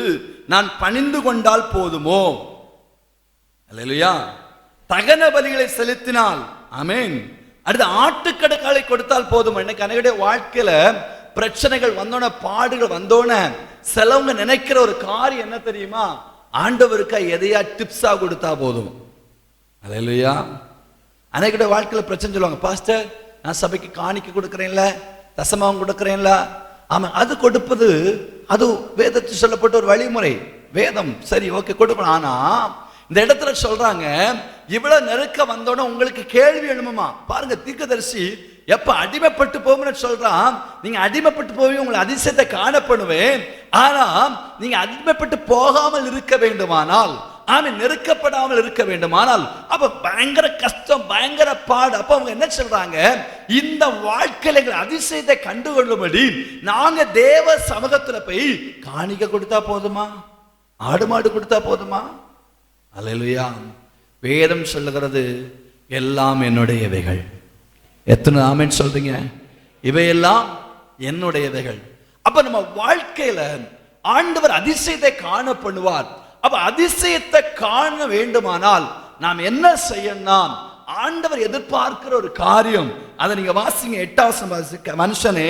நான் பணிந்து கொண்டால் போதுமோ? அல்லேலூயா. தகன பலிகளை செலுத்தினால், ஆமென், அடுத்து ஆட்டுக்கடக்காலை கொடுத்தால் போதும். இன்னைக்கு அனைவருடைய வாழ்க்கையில பிரச்சனைகள் வந்தோன, பாடுகள் வந்தோன, சிலவங்க நினைக்கிற ஒரு காரியம் என்ன தெரியுமா? ஆண்டவருக்கு எதையா டிப்ஸா கொடுத்தா போதும். அல்லேலூயா. அனைவருடைய வாழ்க்கையில பிரச்சனை சொல்லுவாங்க, பாஸ்டர் நான் சபைக்கு காணிக்க கொடுக்கறேன்ல, தசமாவும் கொடுக்கறேன்ல. ஆமா, அது கொடுப்பது அது வேதத்தில் சொல்லப்பட்ட ஒரு வழிமுறை. வேதம் சரி, ஓகே, கொடுக்கணும். ஆனா இந்த இடத்துல சொல்றாங்க, இவ்வளவு நெருக்க வந்தோட உங்களுக்கு கேள்வி எழுமுமா? பாருங்க, தீர்க்கதரிசி எப்ப அடிமைப்பட்டு போகும்னு சொல்றான். நீங்க அடிமைப்பட்டு போய் உங்களை அதிசயத்தை காணப்படுவேன். ஆனா நீங்க அடிமைப்பட்டு போகாமல் இருக்க வேண்டுமானால், நெருக்கப்படாமல் இருக்க வேண்டுமானால், அப்ப பயங்கர கஷ்டம், பயங்கர பாடு. அப்ப அவங்க என்ன சொல்றாங்க? இந்த வாழ்க்கையில எங்கள் அதிசயத்தை கண்டுகொள்ளும்படி நாங்க தேவ சமூகத்துல போய் காணிக்க கொடுத்தா போதுமா? ஆடு மாடு கொடுத்தா போதுமா? அல்லேலூயா. வேதம் சொல்லுகிறது எல்லாம் என்னுடையவைகள். எத்தனை ஆமென் சொல்றீங்க? இவையெல்லாம் என்னுடையவைகள். அப்ப நம்ம வாழ்க்கையில ஆண்டவர் அதிசயத்தை காண பண்ணுவார். அப்ப அதிசயத்தை காண வேண்டுமானால் நாம் என்ன செய்யணும்? ஆண்டவர் எதிர்பார்க்கிற ஒரு காரியம், அதை நீங்க வாசிங்க. 8ஆம் வசனம். மனுஷனே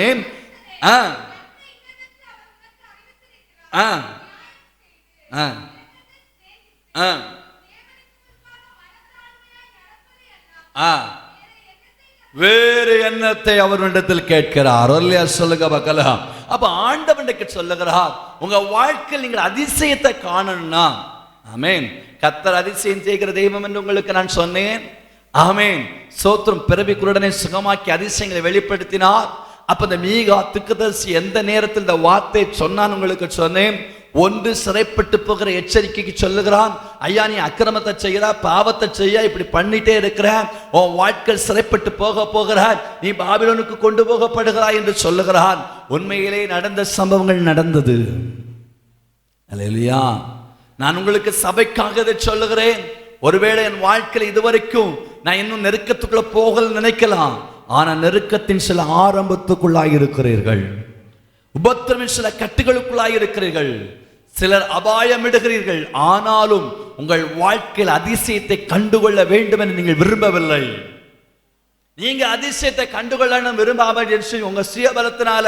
வேறு எண்ணத்தை அவரிடத்தில் கேட்கிறார். சொல்லுங்க பார்க்கலாம். அப்ப ஆண்டவனுக்கு சொல்லுகிறார், உங்க வாழ்க்கையில் நீங்கள் அதிசயத்தை காணணும்னா, ஆமென், கர்த்தர் அதிசயம் செய்கிற தெய்வம் என்று உங்களுக்கு நான் சொன்னேன். ஆமென், சோத்திரம். பிறவி குருடனை சுகமாக்கி அதிசயங்களை வெளிப்படுத்தினார். அப்ப இந்த மீகா தீர்க்கதரிசி எந்த நேரத்தில் இந்த வார்த்தை சொன்னான் உங்களுக்கு சொன்னேன். ஒன்று, சிறைப்பட்டு போகிற எச்சரிக்கைக்கு சொல்லுகிறான், ஐயா நீ அக்கிரமத்தை செய்யற, பாவத்தை செய்ய, இப்படி பண்ணிட்டே இருக்கிற, உன் வாழ்க்கை சிறைப்பட்டு போகிறார், நீ பாபிலோனுக்கு கொண்டு போகப்படுகிறாய் என்று சொல்லுகிறான். உண்மையிலே நடந்த சம்பவங்கள் நடந்தது. அல்லேலூயா. நான் உங்களுக்கு சபைக்காக இதை சொல்லுகிறேன். ஒருவேளை என் வாழ்க்கையில் இதுவரைக்கும் நான் இன்னும் நெருக்கத்துக்குள்ள போகல நினைக்கலாம். ஆனா நெருக்கத்தின் சில ஆரம்பத்துக்குள்ளாய் இருக்கிறீர்கள், உபத்திரவின் சில கட்டுகளுக்குள்ளாய் இருக்கிறீர்கள், சிலர் அபாயமிடுகிறீர்கள். ஆனாலும் உங்கள் வாழ்க்கையில் அதிசயத்தை கண்டுகொள்ள வேண்டும் என்று நீங்கள் விரும்பவில்லை. நீங்க அதிசயத்தை கண்டுகொள்ள விரும்பாமல் உங்க சுயபலத்தினால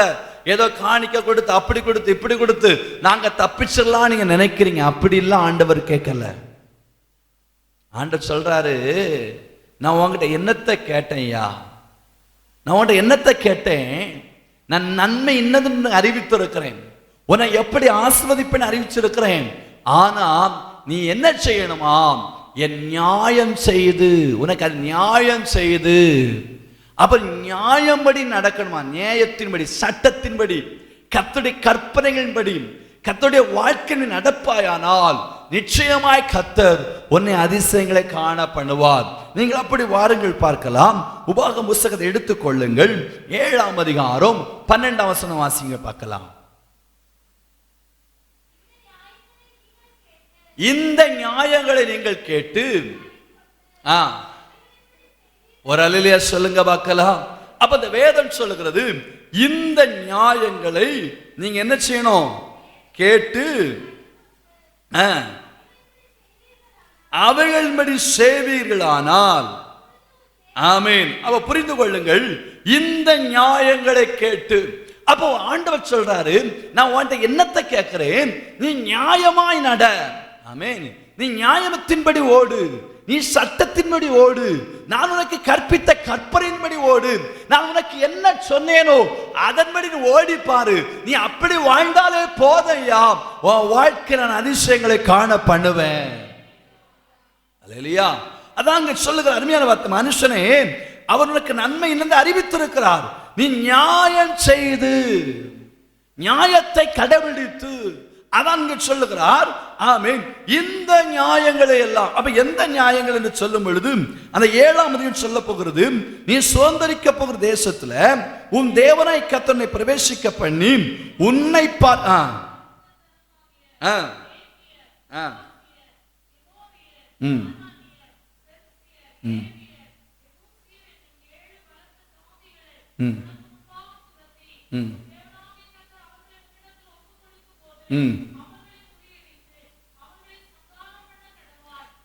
ஏதோ காணிக்க கொடுத்து, அப்படி கொடுத்து, இப்படி கொடுத்து நாங்க தப்பிச்சிடலாம் நீங்க நினைக்கிறீங்க. அப்படி இல்ல, ஆண்டவர் கேட்கல. ஆண்டவர் சொல்றாரு, நான் உங்ககிட்ட என்னத்தை கேட்டேன்யா? நான் உன்கிட்ட என்னத்தை கேட்டேன்? நான் நன்மை இன்னதுன்னு அறிவித்திருக்கிறேன், உன்னை எப்படி ஆசீர்வதிப்பேன்னு அறிவிச்சிருக்கிறேன். ஆனா நீ என்ன செய்யணுமா? என் நியாயம் செய்து, உனக்கு அது நியாயம் செய்து, அப்ப நியாயம்படி நடக்கணுமா? நியாயத்தின்படி, சட்டத்தின்படி, கர்த்தருடைய கற்பனைகளின்படி, கர்த்தருடைய வாழ்க்கையை நடப்பாயானால் நிச்சயமாய் கர்த்தர் உன்னை அதிசயங்களை காண பண்ணுவார். நீங்கள் அப்படி வாருங்கள் பார்க்கலாம். உபாகம புத்தகத்தை எடுத்துக்கொள்ளுங்கள். 7ஆம் அதிகாரம் 12ஆம் வசனம் வாசிங்க பார்க்கலாம். இந்த நியாயங்களை நீங்கள் கேட்டு ஒரு அல்லேலூயா சொல்லுங்க பார்க்கலாம். அப்ப இந்த வேதம் சொல்லுகிறது, இந்த நியாயங்களை நீங்க என்ன செய்யணும்? கேட்டு அவைகளின்படி செய்வீர்களானால், ஆமீன். அப்ப புரிந்து கொள்ளுங்கள், இந்த நியாயங்களை கேட்டு. அப்போ ஆண்டவர் சொல்றாரு, நான் உன்கிட்ட என்னத்தை கேட்கிறேன்? நீ நியாயமாய் நட. ஆமீன். நீ நியாயத்தின்படி ஓடு, நீ சட்டத்தின்படி ஓடு, நான் உனக்கு கற்பித்த கற்பனையின்படி ஓடு, நான் உனக்கு என்ன சொன்னேனோ அதன்படி நீ ஓடி பாரு. நீ அப்படி வாழ்ந்தாலே போதையா, உன் வாழ்க்கை நான் அதிசயங்களை காண பண்ணுவேன். அல்லேலூயா. அதான் அங்க சொல்லுகிற அருமையான வார்த்தை. மனுஷனே, அவர் உனக்கு நன்மை என்று அறிவித்திருக்கிறார். நீ நியாயம் செய்து, நியாயத்தை கடைபிடித்து, அதான் இங்க சொல்லுகிறார். ஆமென். இந்த நியாயங்களை எல்லாம், அப்ப எந்த நியாயங்கள் என்று சொல்லும் பொழுது அந்த 7ஆம் அதிகாரம் சொல்ல போகிறது, நீ சுதந்தரிக்க போகிற தேசத்துல உன் தேவனாய் கர்த்தரை பிரவேசிக்க பண்ணி உன்னை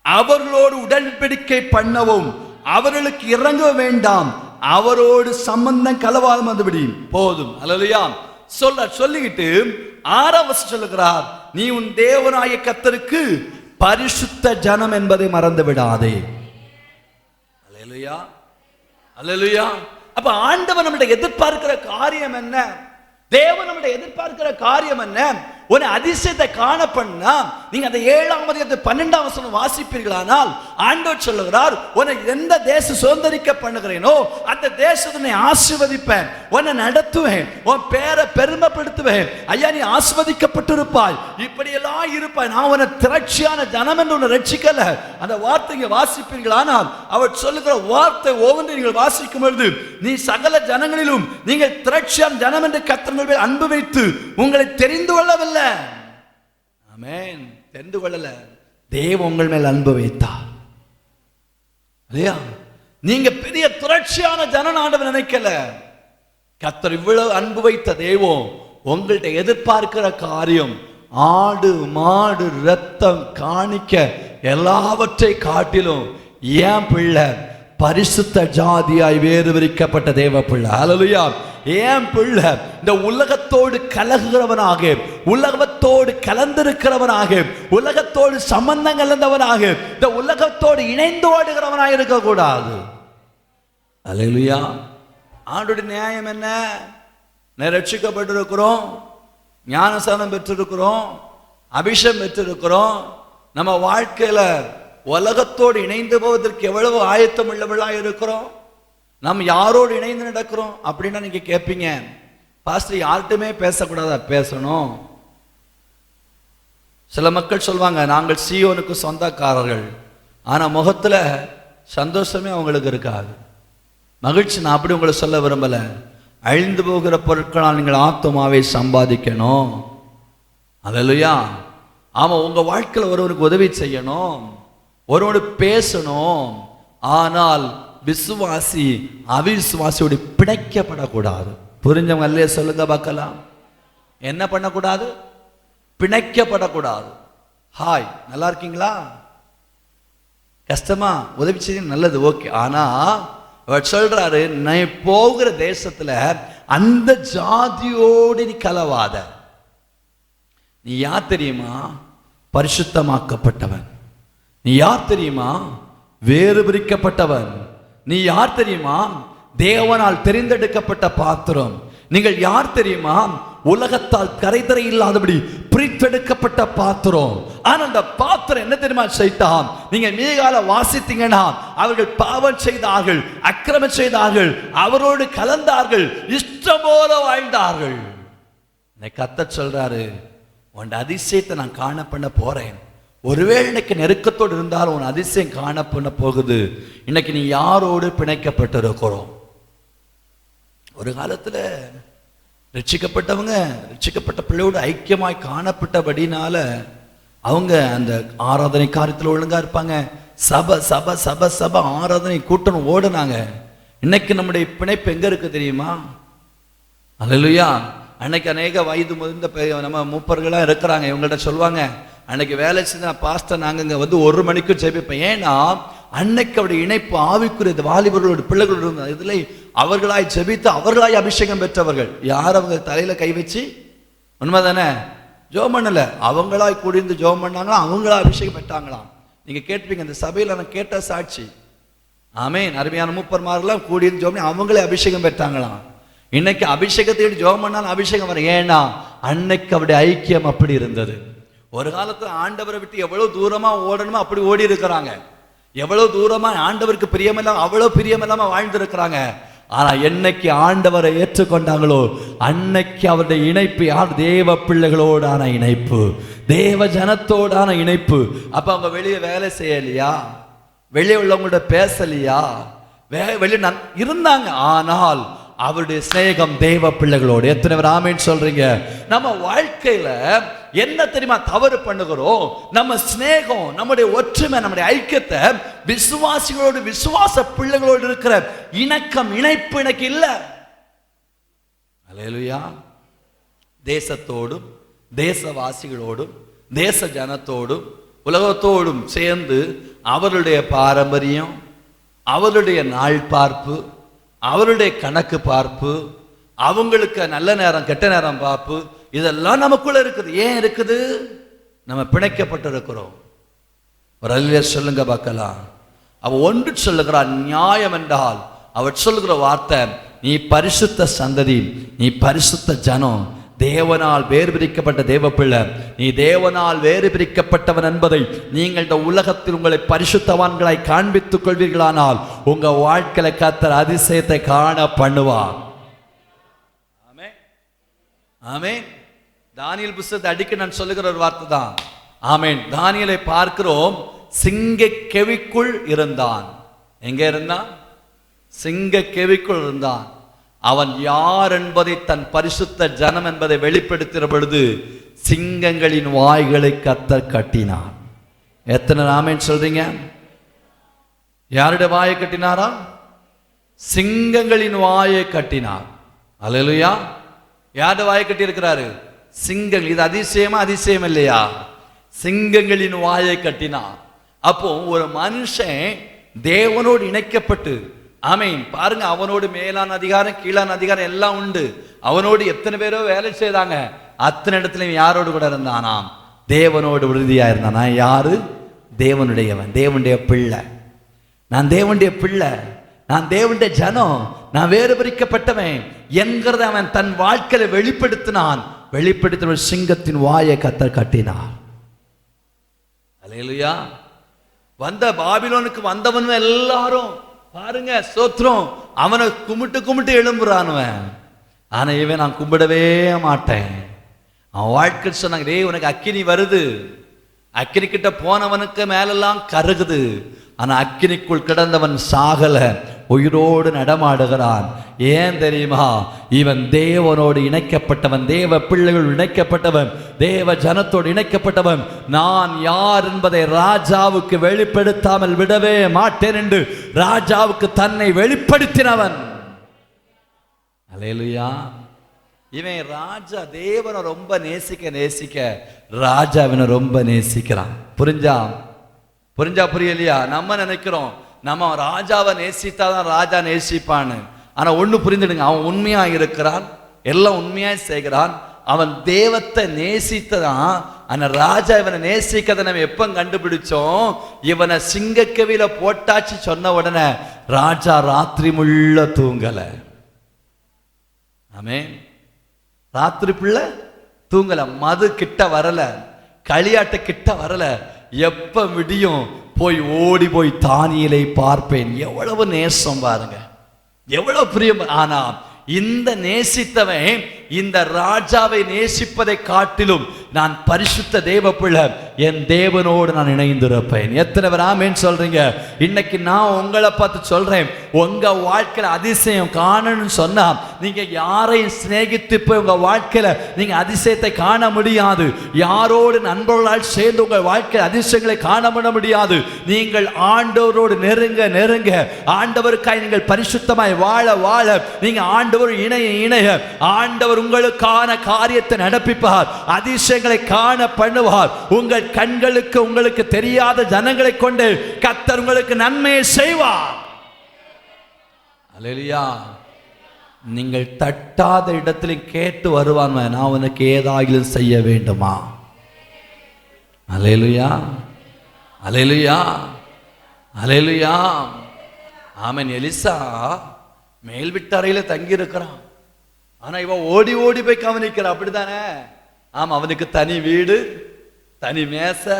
அவர்களோடு உடன்படிக்கை பண்ணவும் அவர்களுக்கு இறங்க வேண்டாம், அவரோடு சம்பந்தம் கலவாத மறுபடி போதும். அல்லேலூயா. சொல்லிக்கிட்டு 6ஆம் வசனம் சொல்லுகிறார், நீ உன் தேவனாய கர்த்தருக்கு பரிசுத்த ஜனம் என்பதை மறந்து விடாதே. அல்லேலூயா, அல்லேலூயா. அப்ப ஆண்டவர் நம்மிடம் எதிர்பார்க்கிற காரியம் என்ன? தேவன் நம்மிடம் எதிர்பார்க்கிற காரியம் என்ன? ஒரு அதிசயத்தை காண பண்ணா நீங்க அந்த 7ஆம் அதிகாரம் 12ஆம் வசனம் வாசிப்பீர்களானால் ஆண்டவர் சொல்லுகிறார், உன்னை எந்த தேசம் சுதந்தரிக்க பண்ணுகிறேனோ அந்த தேசத்தை ஆசீர்வதிப்பேன், உன்னை நடத்துவேன், உன் பேரை பெருமைப்படுத்துவேன். ஐயா, நீ ஆசீர்வதிக்கப்பட்டிருப்பாய், இப்படியெல்லாம் இருப்பாய், நான் உன்னை திரட்சியான ஜனம் என்று உன்னை ரட்சிக்கல. அந்த வார்த்தையை வாசிப்பீர்களானால் அவர் சொல்லுகிற வார்த்தை ஒவ்வொன்றை நீங்கள் வாசிக்கும் பொழுது, நீ சகல ஜனங்களிலும் நீங்கள் திரட்சியான ஜனம் என்று கர்த்தர் மேல் அன்பு வைத்து உங்களை தெரிந்து கொள்ளவில்லை. ஆமென். தெரிந்து கொள்ளல, தேவன் உங்கள் மேல் அன்பு வைத்தார். இல்லையா? நீங்க பெரிய திரட்சியான ஜனம் ஆண்டவர் நினைக்கல. கர்த்தர் இவ்வளவு அன்பு வைத்த தேவன் உங்கள்ட்ட எதிர்பார்க்கிற காரியம் ஆடு மாடு ரத்தம் காணிக்க எல்லாவற்றை காட்டிலும் ஏன் பிள்ளை பரிசுத்த ஜாதியாய் வேறு விரிக்கப்பட்ட தேவ பிள்ளை. அல்லேலூயா. ஏன் பிள்ளை இந்த உலகத்தோடு கலகுகிறவனாக, உலகத்தோடு கலந்திருக்கிறவனாக, உலகத்தோடு சம்பந்தம் கலந்தவனாக, இந்த உலகத்தோடு இணைந்து ஓடுகிறவனாக இருக்கக்கூடாது. அல்லேலூயா. ஆண்டோட நியாயம் என்ன? ரட்சிக்கப்பட்டிருக்கிறோம், ஞானஸ்நானம் பெற்றிருக்கிறோம், அபிஷேகம் பெற்றிருக்கிறோம். நம்ம வாழ்க்கையில உலகத்தோடு இணைந்து போவதற்கு எவ்வளவு ஆயத்தம் உள்ளவர்களாக இருக்கிறோம். நம்ம யாரோடு இணைந்து நடக்கிறோம் அப்படின்னா நீங்க கேட்பீங்க, பாஸ்டர் யார்கிட்டயுமே பேசக்கூடாதா? பேசணும். சில மக்கள் சொல்வாங்க, நாங்கள் சீயோனுக்கு சொந்தக்காரர்கள், ஆனா முகத்துல சந்தோஷமே அவங்களுக்கு இருக்காது, மகிழ்ச்சி. நான் அப்படி உங்களை சொல்ல விரும்பல. அழிந்து போகிற பொருட்களால் நீங்கள் ஆத்துமாவை சம்பாதிக்கணும். அல்லேலூயா. ஆமா, உங்க வாழ்க்கையில் ஒருவனுக்கு உதவி செய்யணும், ஒருவனோடு பேசணும். ஆனால் விசுவாசி அவிசுவாசியோடு பிணைக்கப்படக்கூடாது. புரிஞ்சவங்க அல்லே சொல்லுங்க பார்க்கலாம். என்ன பண்ணக்கூடாது? பிணைக்கப்படக்கூடாது. ஹாய், நல்லா இருக்கீங்களா? கஷ்டமா? உதவி செய்ய நல்லது, ஓகே. ஆனா அவர் சொல்றாரு, நான் போகிற தேசத்துல அந்த ஜாதியோடு நீ கலவாத. நீ யார் தெரியுமா? பரிசுத்தமாக்கப்பட்டவன். நீ யார் தெரியுமா? வேறு பிரிக்கப்பட்டவன். நீ யார் தெரியுமா? தேவனால் தெரிந்தெடுக்கப்பட்ட பாத்திரம். நீங்கள் யார் தெரியுமா? உலகத்தால் கரைதரை இல்லாதபடி பிரித்தெடுக்கப்பட்ட பாத்திரம். ஆனா அந்த பாத்திரம் என்ன தெரியுமா செய்தான்? நீங்க மீகால வாசித்தீங்கன்னா, அவர்கள் பாவம் செய்தார்கள், அக்கிரமம் செய்தார்கள், அவரோடு கலந்தார்கள், இஷ்டம் போல வாழ்ந்தார்கள். கர்த்தர் சொல்றாரு, உன் அதிசயத்தை நான் காண பண்ண போறேன். ஒருவேளை இன்னைக்கு நெருக்கத்தோடு இருந்தாலும் உன் அதிசயம் காண பண்ண போகுது. இன்னைக்கு நீ யாரோடு பிணைக்கப்பட்டிருக்கிறோம்? ஒரு காலத்துல ரட்சிக்கப்பட்டவங்க ரட்சிக்கப்பட்ட பிள்ளையோடு ஐக்கியமாய் காணப்பட்டபடினால அவங்க அந்த ஆராதனை காரியத்தில் ஒழுங்கா இருப்பாங்க. சபை சபை சபை சபை ஆராதனை கூட்டணும் ஓடுனாங்க. இன்னைக்கு நம்முடைய பிணைப்பு எங்க இருக்கு தெரியுமா? அல்லேலூயா. அன்னைக்கு அநேக வயது முதிர்ந்த நம்ம மூப்பர்களாக இருக்கிறாங்க. இவங்கள்ட்ட சொல்லுவாங்க, அன்னைக்கு வேலை செஞ்ச பாஸ்டர் நாங்கள் இங்கே வந்து 1 மணிக்கு ஜெபிப்பேன். ஏன்னா அன்னைக்கு அவருடைய இணைப்பு ஆவிக்குரிய வாலிபர்களோட பிள்ளைகளோட இருந்த இதில் அவர்களாய் ஜெபித்து அவர்களாய் அபிஷேகம் பெற்றவர்கள். யார் அவங்க தலையில கை வச்சு உண்மைதானே ஜோம் பண்ணல, அவங்களாய் கூடிந்து ஜோம் பண்ணாங்களா, அவங்களா அபிஷேகம் பெற்றாங்களாம். நீங்க கேட்பீங்க, இந்த சபையில் நான் கேட்ட சாட்சி. ஆமென். அருமையான மூப்பர்மாரெல்லாம் கூடிந்து ஜோம் பண்ணி அவங்களே அபிஷேகம் பெற்றாங்களாம். இன்னைக்கு அபிஷேகத்தை ஜோம் பண்ணாலும் அபிஷேகம் வரும். ஏன்னா அன்னைக்கு அவருடைய ஐக்கியம் அப்படி இருந்தது. ஒரு காலத்துல ஆண்டவரை விட்டு எவ்வளவு தூரமா ஓடணுமோ அப்படி ஓடி இருக்கிறாங்க. எவ்வளவு தூரமா ஆண்டவருக்கு பிரியமில்லாம அவ்வளவு பிரியமில்லாம வாழ்ந்திருக்கிறாங்க. ஆனா என்னைக்கு ஆண்டவரை ஏற்றுக்கொண்டாங்களோ அன்னைக்கு அவருடைய இணைப்பு யார்? தேவ பிள்ளைகளோடான இணைப்பு, தேவ ஜனத்தோடான இணைப்பு. அப்ப அவங்க வெளியே வேலை செய்யலையா, வெளியே உள்ளவங்களோட பேசலையா, வெளியே இருந்தாங்க. ஆனால் அவருடைய சிநேகம் தேவ பிள்ளைகளோடு. எத்தனை பேர் ஆமென் சொல்றீங்க? நம்ம வாழ்க்கையில என்ன தெரியுமா தவறு பண்ணுகிறோம்? நம்ம சிநேகம், நம்முடைய ஒற்றுமை, நம்முடைய ஐக்கியத்தை விசுவாசிகளோடு, விசுவாச பிள்ளைகளோடு இருக்கிற இணக்கம், இணைப்பு எனக்கு இல்ல. அல்லேலூயா. தேசத்தோடும் தேசவாசிகளோடும் தேச ஜனத்தோடும் உலகத்தோடும் சேர்ந்து அவருடைய பாரம்பரியம், அவருடைய நாள் பார்ப்பு, அவருடைய கணக்கு பார்ப்பு, அவங்களுக்கு நல்ல நேரம் கெட்ட நேரம் பார்ப்பு, இதெல்லாம் நமக்குள்ள இருக்குது. ஏன் இருக்குது? நம்ம பிணைக்கப்பட்டு இருக்கிறோம். ஒரு அல்லேலூயா சொல்லுங்க பார்க்கலாம். அவ ஒன்று சொல்லுகிறார், நியாயம் என்றால் அவர் சொல்லுகிற வார்த்தை, நீ பரிசுத்த சந்ததி, நீ பரிசுத்த ஜனம், தேவனால் வேறு பிரிக்கப்பட்ட தேவ பிள்ளை, நீ தேவனால் வேறு பிரிக்கப்பட்டவன் என்பதை நீங்கள் இந்த உலகத்தில் உங்களை பரிசுத்தவான்களாய் காண்பித்துக் கொள்வீர்களானால் உங்க வாழ்க்கையில கர்த்தர் அதிசயத்தை காண பண்ணுவார். ஆமென், ஆமென். தானியேல் புத்தகத்தை அடிக்க நான் சொல்லுகிற ஒரு வார்த்தை தான். ஆமென். தானியேலை பார்க்கிறோம், சிங்க கெவிக்குள் இருந்தான். எங்க இருந்தான்? சிங்க கெவிக்குள் இருந்தான். அவன் யார் என்பதை, தன் பரிசுத்த ஜனம் என்பதை வெளிப்படுத்துகிற பொழுது சிங்கங்களின் வாய்களை கர்த்தர் கட்டினார். எத்தனை ஆமென் சொல்றீங்க? யாருடைய வாயை கட்டினாரா? சிங்கங்களின் வாயை கட்டினார். அல்லேலூயா. யாருடைய வாயை கட்டி இருக்கிறாரு? சிங்கங்கள். இது அதிசயமா அதிசயம் இல்லையா? சிங்கங்களின் வாயை கட்டினார். அப்போ ஒரு மனுஷன் தேவனோடு இணைக்கப்பட்டு, ஆமென், பாருங்க, அவனோடு மேலான அதிகாரம் கீழான அதிகாரம் எல்லாம் உண்டு. அவனோடு எத்தனை பேரோ வேலை செய்தாங்க. அத்தனை இடத்துலையும் யாரோடு கூட இருந்தானாம்? தேவனோடு உறுதியா இருந்தானா. யாரு? தேவனுடையவன், தேவனுடைய பிள்ளை. நான் தேவனுடைய பிள்ளை, நான் தேவனுடைய ஜனம், நான் வேறு பிரிக்கப்பட்டவன் என்கிறத அவன் தன் வாழ்க்கையில வெளிப்படுத்தினான். வெளிப்படுத்தின சிங்கத்தின் வாயை கர்த்தர் கட்டினார். அல்லேலூயா. வந்த பாபிலோனுக்கு வந்தவன் எல்லாரும் பாருங்க, ஸ்தோத்திரம், அவனை கும்பிட்டு கும்பிட்டு எழும்புறானுவன். ஆனா இவன், நான் கும்பிடவே மாட்டேன். அவன் வாழ்க்கை சொன்னாங்க, டேய் உனக்கு அக்கினி வருது. அக்கினி கிட்ட போனவனுக்கு மேலெல்லாம் கருகுது. ஆனா அக்கினிக்குள் கிடந்தவன் சாகல, உயிரோடு நடமாடுகிறான். ஏன் தெரியுமா? இவன் தேவனோடு இணைக்கப்பட்டவன், தேவ பிள்ளைகள் இணைக்கப்பட்டவன், தேவ ஜனத்தோடு இணைக்கப்பட்டவன். நான் யார் என்பதை ராஜாவுக்கு வெளிப்படுத்தாமல் விடவே மாட்டேன் என்று ராஜாவுக்கு தன்னை வெளிப்படுத்தினவன். அல்லேலூயா. இவன் ராஜா தேவனை ரொம்ப நேசிக்க ராஜா இவனை ரொம்ப நேசிக்கிறான். புரிஞ்சா புரியலையா? நம்ம நினைக்கிறோம் நம்ம ராஜாவை நேசித்தாதான் ராஜா நேசிப்பான்னு. ஆனா ஒண்ணு புரிந்துடுங்க, அவன் உண்மையா இருக்கிறான், எல்லாம் உண்மையா செய்கிறான். அவன் தேவத்தை நேசித்ததான். ஆனா ராஜா இவனை நேசிக்கதை நம்ம எப்ப கண்டுபிடிச்சோம்? இவனை சிங்கக்கவில போட்டாச்சு சொன்ன உடனே ராஜா ராத்திரி முள்ள தூங்கல. ஆமென். ராத்திரி பிள்ளை தூங்கல, மது கிட்ட வரல, களியாட்ட கிட்ட வரல. எப்ப விடியும் போய் ஓடி போய் தானியேலை பார்ப்பேன். எவ்வளவு நேசம் பாருங்க, எவ்வளவு பிரியம். ஆனா இந்த நேசித்தவன் இந்த ராஜாவை நேசிப்பதை காட்டிலும் நான் பரிசுத்த தேவ பிள்ளை, என் தேவனோடு நான் இணைந்திருப்பேன். எத்தனை பேர் ஆமென் சொல்றீங்க? இன்னைக்கு நான் உங்களை பார்த்து சொல்றேன், உங்க வாழ்க்கையில அதிசயம் காணணும்னு சொன்னா நீங்க யாரையும் சிநேகித்து போய் உங்க வாழ்க்கையில நீங்க அதிசயத்தை காண முடியாது. யாரோடு நண்பர்களால் சேர்ந்து உங்கள் வாழ்க்கையில் அதிசயங்களை காண முடியாது. நீங்கள் ஆண்டவரோடு நெருங்க நெருங்க, ஆண்டவருக்காய் நீங்கள் பரிசுத்தமாய் வாழ வாழ, நீங்க ஆண்டவர் இணைய ஆண்டவர் உங்களுக்கான காரியத்தை நடப்பிப்பார், அதிசயங்களை காண பண்ணுவார். உங்கள் கண்களுக்கு உங்களுக்கு தெரியாத ஜனங்களை கொண்டு கர்த்தர் உங்களுக்கு நன்மையை செய்வார். அல்லேலூயா. நீங்கள் தட்டாத இடத்துல கேட்டு வருவான், நான் உனக்கு ஏதாகிலும் செய்ய வேண்டுமா? அல்லேலூயா, அல்லேலூயா, அல்லேலூயா. ஆமென். எலிசா மேல் வீட்டறையில தங்கி இருக்கிறான். ஆனா இவன் ஓடி ஓடி போய் கவனிக்கிறான், அப்படித்தானே? ஆமா, அவனுக்கு தனி வீடு, தனி மேசை,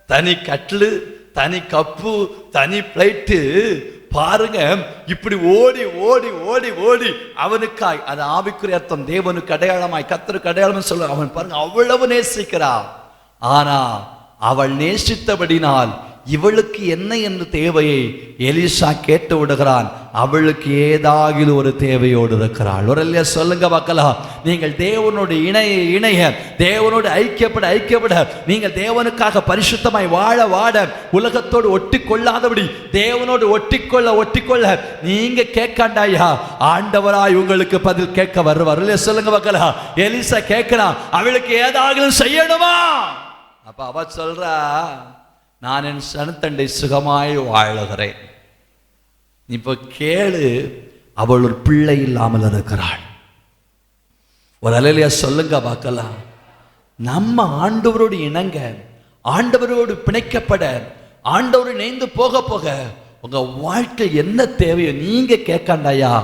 தனி கட்லு, தனி கப்பு, தனி பிளேட்டு. பாருங்க, இப்படி ஓடி ஓடி ஓடி ஓடி அவனுக்காய், அது ஆவிக்குரிய அர்த்தம், தேவனுக்கு அடையாளமாய் கர்த்தருக்கு அடையாளம் சொல்ல. அவன் பாருங்க அவ்வளவு நேசிக்கிறான். ஆனா அவள் நேசித்தபடினால் இவளுக்கு என்ன என்று தேவையை எலிசா கேட்டு விடுகிறான். அவளுக்கு ஏதாகிலும் ஒரு தேவையோடு இருக்கிறாள். ஒரு இல்லையா சொல்லுங்க பார்க்கலாம். நீங்கள் தேவனோடு இணைய தேவனோடு ஐக்கியப்பட நீங்கள் தேவனுக்காக பரிசுத்தமாய் வாழ வாழ, உலகத்தோடு ஒட்டி கொள்ளாதபடி தேவனோடு ஒட்டிக்கொள்ள நீங்க கேட்காண்டாயா, ஆண்டவராய் உங்களுக்கு பதில் கேட்க வருவார். இல்லையா சொல்லுங்க பார்க்கலாம். எலிசா கேட்கிறான், அவளுக்கு ஏதாகிலும் செய்யணுமா? அப்ப அவ சொல்றா, நான் என் சனத்தண்டை சுகமாய் வாழுகிறேன். இப்ப கேளு, அவள் ஒரு பிள்ளை இல்லாமல் இருக்கிறாள். ஒரு அல்லேலூயா சொல்லுங்க பார்க்கலாம். நம்ம ஆண்டவரோடு இணங்க, ஆண்டவரோடு பிணைக்கப்பட, ஆண்டவரோடு இணைந்து போக போக உங்க வாழ்க்கை என்ன தேவையோ நீங்க கேட்காண்டாயா,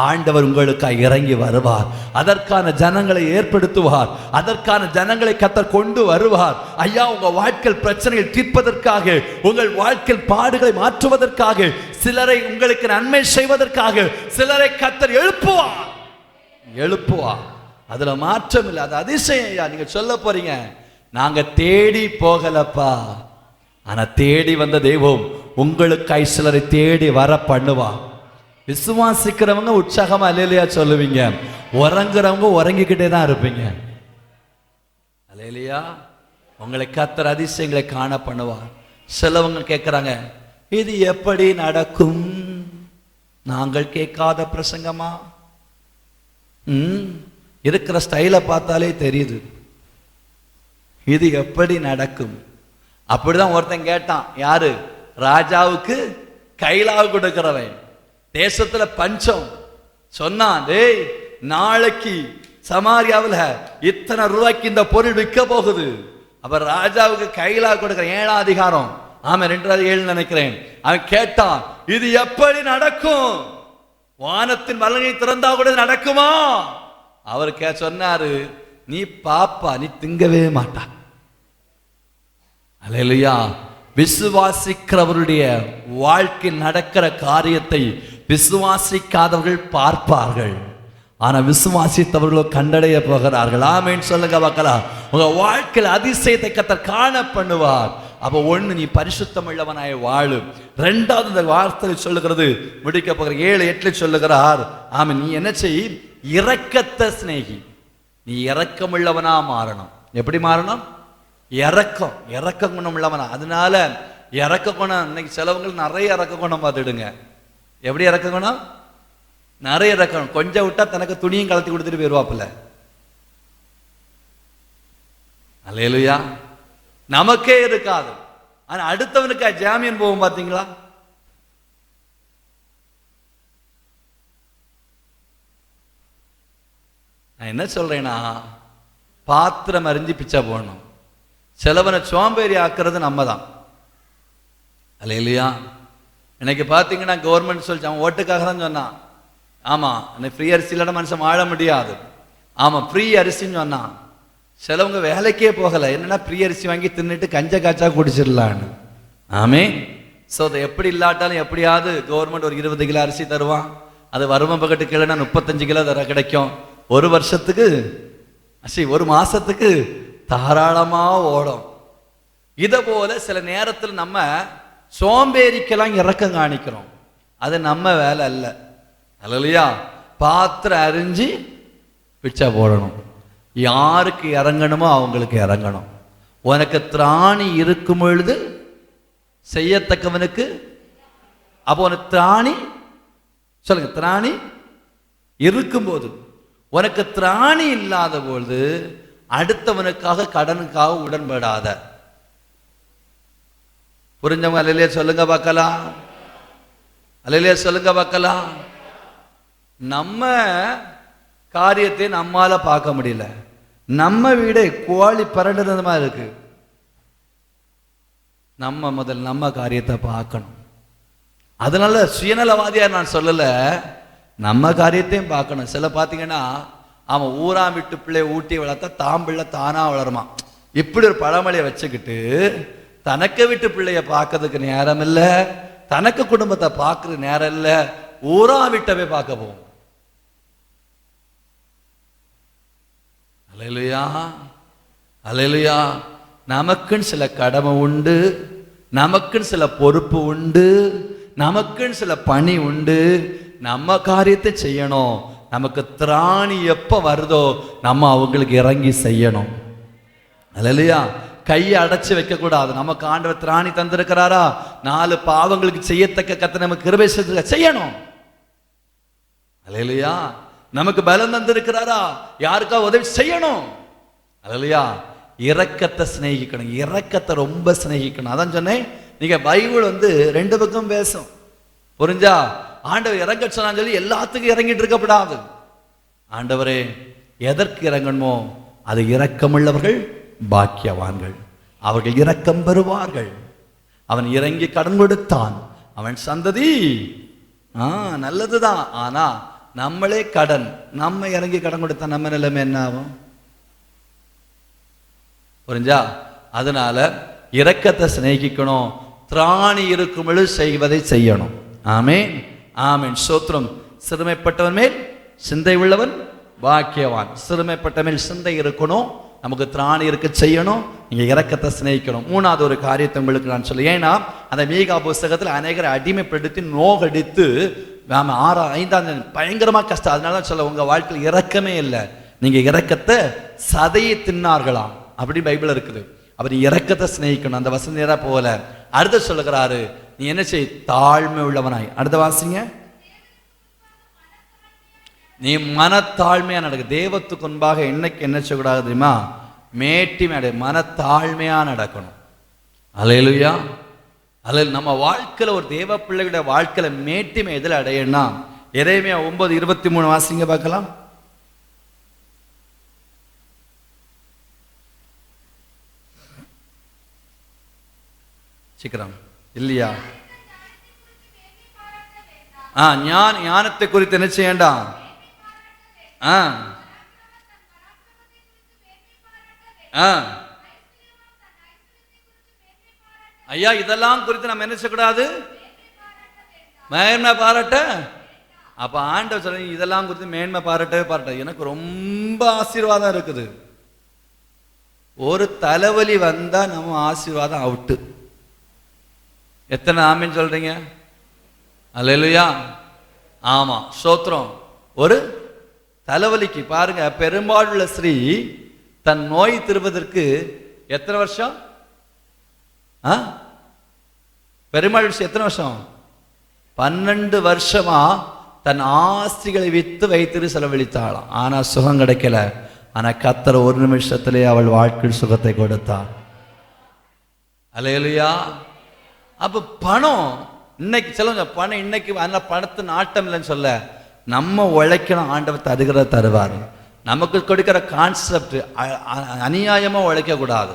ஆண்டவர் உங்களுக்காக இறங்கி வருவார். அதற்கான ஜனங்களை ஏற்படுத்துவார், அதற்கான ஜனங்களை கர்த்தர் கொண்டு வருவார். ஐயா, உங்க வாழ்க்கையில் பிரச்சனைகள் தீர்ப்பதற்காக, உங்கள் வாழ்க்கையில் பாடுகளை மாற்றுவதற்காக, சிலரை உங்களுக்கு நன்மை செய்வதற்காக சிலரை கர்த்தர் எழுப்புவார். அதுல மாற்றம் இல்லை. அது அதிசயம். ஐயா, நீங்க சொல்ல போறீங்க, நாங்க தேடி போகலப்பா, ஆனா தேடி வந்த தெய்வம் உங்களுக்காய் சிலரை தேடி வர பண்ணுவா. விசுவாசிக்கிறவங்க உற்சாகமா அல்லேலூயா சொல்லுவீங்க, உறங்குறவங்க உறங்கிக்கிட்டே தான் இருப்பீங்க. அல்லேலூயா. உங்களை கர்த்தர் அதிசயங்களை காண பண்ணுவார். சிலவங்க கேட்கிறாங்க, இது எப்படி நடக்கும்? நாங்கள் கேட்காத பிரசங்கமா? இருக்கிற ஸ்டைலை பார்த்தாலே தெரியுது, இது எப்படி நடக்கும்? அப்படிதான் ஒருத்தன் கேட்டான். யாரு? ராஜாவுக்கு கைலாவு கொடுக்கிறவன். தேசத்துல பஞ்சம். சொன்னான், டேய், நாளைக்கு சமாரியாவில் இத்தனை ரூபாய்க்கு இந்த பொருள் விற்க போகுது. அப்ப ராஜாவுக்கு கைலா கொடுக்கிற 7ஆம் அதிகாரம், ஆமா 2:7 நினைக்கிறேன். அவன் கேட்டான், இது எப்படி நடக்கும்? வானத்தின் வல்லனை திறந்தா கூட நடக்குமா? அவர் சொன்னாரு, நீ பாப்பா, நீ திங்கவே மாட்டா. அல்லேலூயா. விசுவாசிக்கிறவருடைய வாழ்க்கை நடக்கிற காரியத்தை விசுவாசிக்காதவர்கள் பார்ப்பார்கள், ஆனா விசுவாசித்தவர்களோ கண்டடைய போகிறார்கள். ஆமென் சொல்லுங்க பார்க்கலாம். உங்க வாழ்க்கையில் அதிசயத்தை கர்த்தர் காண பண்ணுவார். அப்ப ஒண்ணு, நீ பரிசுத்தம் உள்ளவனாய் வாழு. ரெண்டாவது, இந்த வார்த்தை சொல்லுகிறது, முடிக்க போகிற 7:8 சொல்லுகிறார், ஆமா, நீ என்ன செய்? இரக்கத்தை சிநேகி. நீ இரக்கம் உள்ளவனா மாறணும். எப்படி மாறணும்? இறக்க குணம் உள்ளவனா. அதனால இறக்க குணம், இன்னைக்கு சிலவங்களுக்கு நிறைய இறக்க குணம் பார்த்துடுங்க. எப்படி இறக்க குணம்? நிறைய இறக்கணும். கொஞ்சம் விட்டா தனக்கு துணியும் கலத்தி கொடுத்துட்டு போயிருவாப்புல. அல்லேலூயா. நமக்கே இருக்காது, ஆனா அடுத்தவனுக்கு ஜாமீன் போகும். பாத்தீங்களா? நான் என்ன சொல்றேன்னா, பாத்திரம் அறிஞ்சு பிச்சை போடணும். சிலவனை சோம்பேறி ஆக்குறது நம்ம தான். அல்லேலூயா. இன்னைக்கு பார்த்தீங்கன்னா கவர்மெண்ட் சொல்லிச்சு, அவன் ஓட்டுக்காக தான் சொன்னான். ஆமாம், ஃப்ரீ அரிசி இல்லாத மனுஷன் வாழ முடியாது. ஆமாம், ஃப்ரீ அரிசின்னு சொன்னான். சிலவங்க வேலைக்கே போகலை, என்னன்னா ஃப்ரீ அரிசி வாங்கி தின்னுட்டு கஞ்ச காய்ச்சா குடிச்சிடலான்னு. ஆமே. ஸோ அதை எப்படி இல்லாட்டாலும் எப்படியாவது கவர்மெண்ட் ஒரு 20 கிலோ அரிசி தருவான். அது வறுமை பக்கத்து கீழேனா 35 கிலோ தர கிடைக்கும். ஒரு வருஷத்துக்கு ஒரு மாசத்துக்கு தாராளமா ஓடும். இதை போல சில நேரத்தில் நம்ம சோம்பேறிக்கெல்லாம் இரக்கம் காணிக்கிறோம். அது நம்ம வேலை அல்ல. அல்லையா? பாத்திரம் அரிஞ்சு பிச்சை போடணும். யாருக்கு இறங்கணுமோ அவங்களுக்கு இறங்கணும். உனக்கு திராணி இருக்கும் பொழுது செய்யத்தக்கவனுக்கு, அப்போ உனக்கு திராணி சொல்லுங்க, திராணி இருக்கும்போது. உனக்கு திராணி இல்லாத பொழுது அடுத்தவனுக்காக கடனுக்காக உடன்படாத. புரிஞ்சவங்க அல்லையா சொல்லுங்க பார்க்கலாம். அல்லையா சொல்லுங்க பார்க்கலாம். நம்ம காரியத்தை நம்மால பார்க்க முடியல. நம்ம வீடே கோழி பரண்டுறது மாதிரி இருக்கு. நம்ம முதல் நம்ம காரியத்தை பார்க்கணும். அதனால சுயநலவாதியா நான் சொல்லல, நம்ம காரியத்தையும் பார்க்கணும். சில பார்த்தீங்கன்னா அவன் ஊராம் விட்டு பிள்ளைய ஊட்டி வளர்த்தா தாம்பிள்ளை தானா வளருமா. இப்படி ஒரு பழமொழியை வச்சுக்கிட்டு தனக்கு விட்டு பிள்ளைய பார்க்கறதுக்கு நேரம் இல்லை, தனக்கு குடும்பத்தை பார்க்கறது நேரம் இல்லை, ஊரா விட்டவே பார்க்க போவோம். அல்லேலூயா, அல்லேலூயா. நமக்குன்னு சில கடமை உண்டு, நமக்குன்னு சில பொறுப்பு உண்டு, நமக்குன்னு சில பணி உண்டு. நம்ம காரியத்தை செய்யணும். நமக்கு திராணி எப்ப வருதோ நம்ம அவங்களுக்கு இறங்கி செய்யணும். அல்லேலூயா. கையை அடைச்சு வைக்க கூடாது. நமக்கு ஆண்டவர் திராணி தந்திருக்கிறாரா, 4 பாவங்களுக்கு செய்யத்தக்க கர்த்தர் நமக்கு கிருபை செய்யணும். அல்லேலூயா. நமக்கு பலம் தந்திருக்கிறாரா, யாருக்கா உதவி செய்யணும். அல்லேலூயா. இரக்கத்தை சிநேகிக்கணும். இரக்கத்தை ரொம்ப சிநேகிக்கணும். அதான் சொன்னேன், நீங்க பைபிள் 2 பக்கம் பேசும். புரிஞ்சா? ஆண்டவர் இறங்க சொன்னான்னு சொல்லி எல்லாத்துக்கும் இறங்கிட்டு இருக்கப்படாது. ஆண்டவரே எதற்கு இறங்கணுமோ அது இரக்கமுள்ளவர்கள் பாக்கியவான்கள், அவர்கள் இரக்கம் பெறுவார்கள். அவன் இறங்கி கடன் கொடுத்தான், அவன் சந்ததி நல்லதுதான். ஆனா நம்மளே கடன், நம்ம இறங்கி கடன் கொடுத்தா நம்ம நிலைமை என்ன ஆகும்? புரிஞ்சா? அதனால இரக்கத்தை சிநேகிக்கணும். திராணி இருக்கும் பொழுது செய்வதை செய்யணும். ஆமென், ஆமென், ஸ்தோத்திரம். சிறுமைப்பட்டவன் மேல் சிந்தை உள்ளவன் பாக்கியவான். சிறுமைப்பட்ட மேல் சிந்தை இருக்கணும், நமக்கு திராணி இருக்க செய்யணும், நீங்க இரக்கத்தை சிநேகிக்கணும். 3வது ஒரு காரியத்தை உங்களுக்கு நான் சொல்ல, ஏன்னா அந்த மீகா புஸ்தகத்தில் அநேகரை அடிமைப்படுத்தி நோகடித்து 5ஆம் பயங்கரமா கஷ்டம். அதனால தான் சொல்ல, உங்க வாழ்க்கையில் இரக்கமே இல்லை, நீங்க இரக்கத்தை சதையை தின்னார்களாம் அப்படி பைபிள் இருக்குது. அவர் இரக்கத்தை சிநேகிக்கணும். அந்த வசந்தியரா போல அடுத்த சொல்லுகிறாரு, நீ என்ன செய், தாழ்மை உள்ளவனாய். அடுத்த வாசிங்க. நீ மனத்தாழ்மையா நடக்க. தேவத்துக்கு முன்பாக என்னைக்கு என்ன செய்யக்கூடாது தெரியுமா? மேட்டிமை அடைய, மனத்தாழ்மையா நடக்கணும். அல்லேலூயா, அல்லேலூயா. நம்ம வாழ்க்கையில ஒரு தேவ பிள்ளைகளுடைய வாழ்க்கையில மேட்டிமை எதில் அடையணும்னா, எரேமியா 9:23 வாசிங்க பார்க்கலாம். சீக்கிரம் இல்லையா? ஞானத்தை குறித்து என்ன செய்யண்டாம்? ஐயா, இதெல்லாம் குறித்து நம்ம என்ன செய்யக்கூடாது? மேன்மை பாராட்ட. அப்ப ஆண்டவர் சொல்றீங்க, இதெல்லாம் குறித்து மேன்மை பாராட்ட. எனக்கு ரொம்ப ஆசீர்வாதம் இருக்குது. ஒரு தலைவலி வந்தா நம்ம ஆசீர்வாதம் அவுட்டு. எத்தனை ஆமீன் சொல்றீங்க? அல்லேலூயா. ஆமா, ஸ்தோத்திரம். ஒரு தலைவலிக்கு பாருங்க, பெரும்பாலுள்ள ஸ்ரீ தன் நோய் திருவதற்கு எத்தனை வருஷம்? பெருமாள் எத்தனை வருஷம்? 12 வருஷமா தன் ஆஸ்திகளை வித்து வைத்து செலவழித்தாளாம். ஆனா சுகம் கிடைக்கல. ஆனா கர்த்தர் 1 நிமிஷத்திலே அவள் வாழ்க்கையில் சுகத்தை கொடுத்தார். அல்லேலூயா. அப்ப பணம் இன்னைக்கு சொல்லுங்க, பணம் இன்னைக்கு பணத்து நாட்டம் இல்லைன்னு சொல்ல, நம்ம உழைக்கணும். ஆண்டவர் தருகிற தருவார். நமக்கு கொடுக்கிற கான்செப்ட் அநியாயமா உழைக்க கூடாது.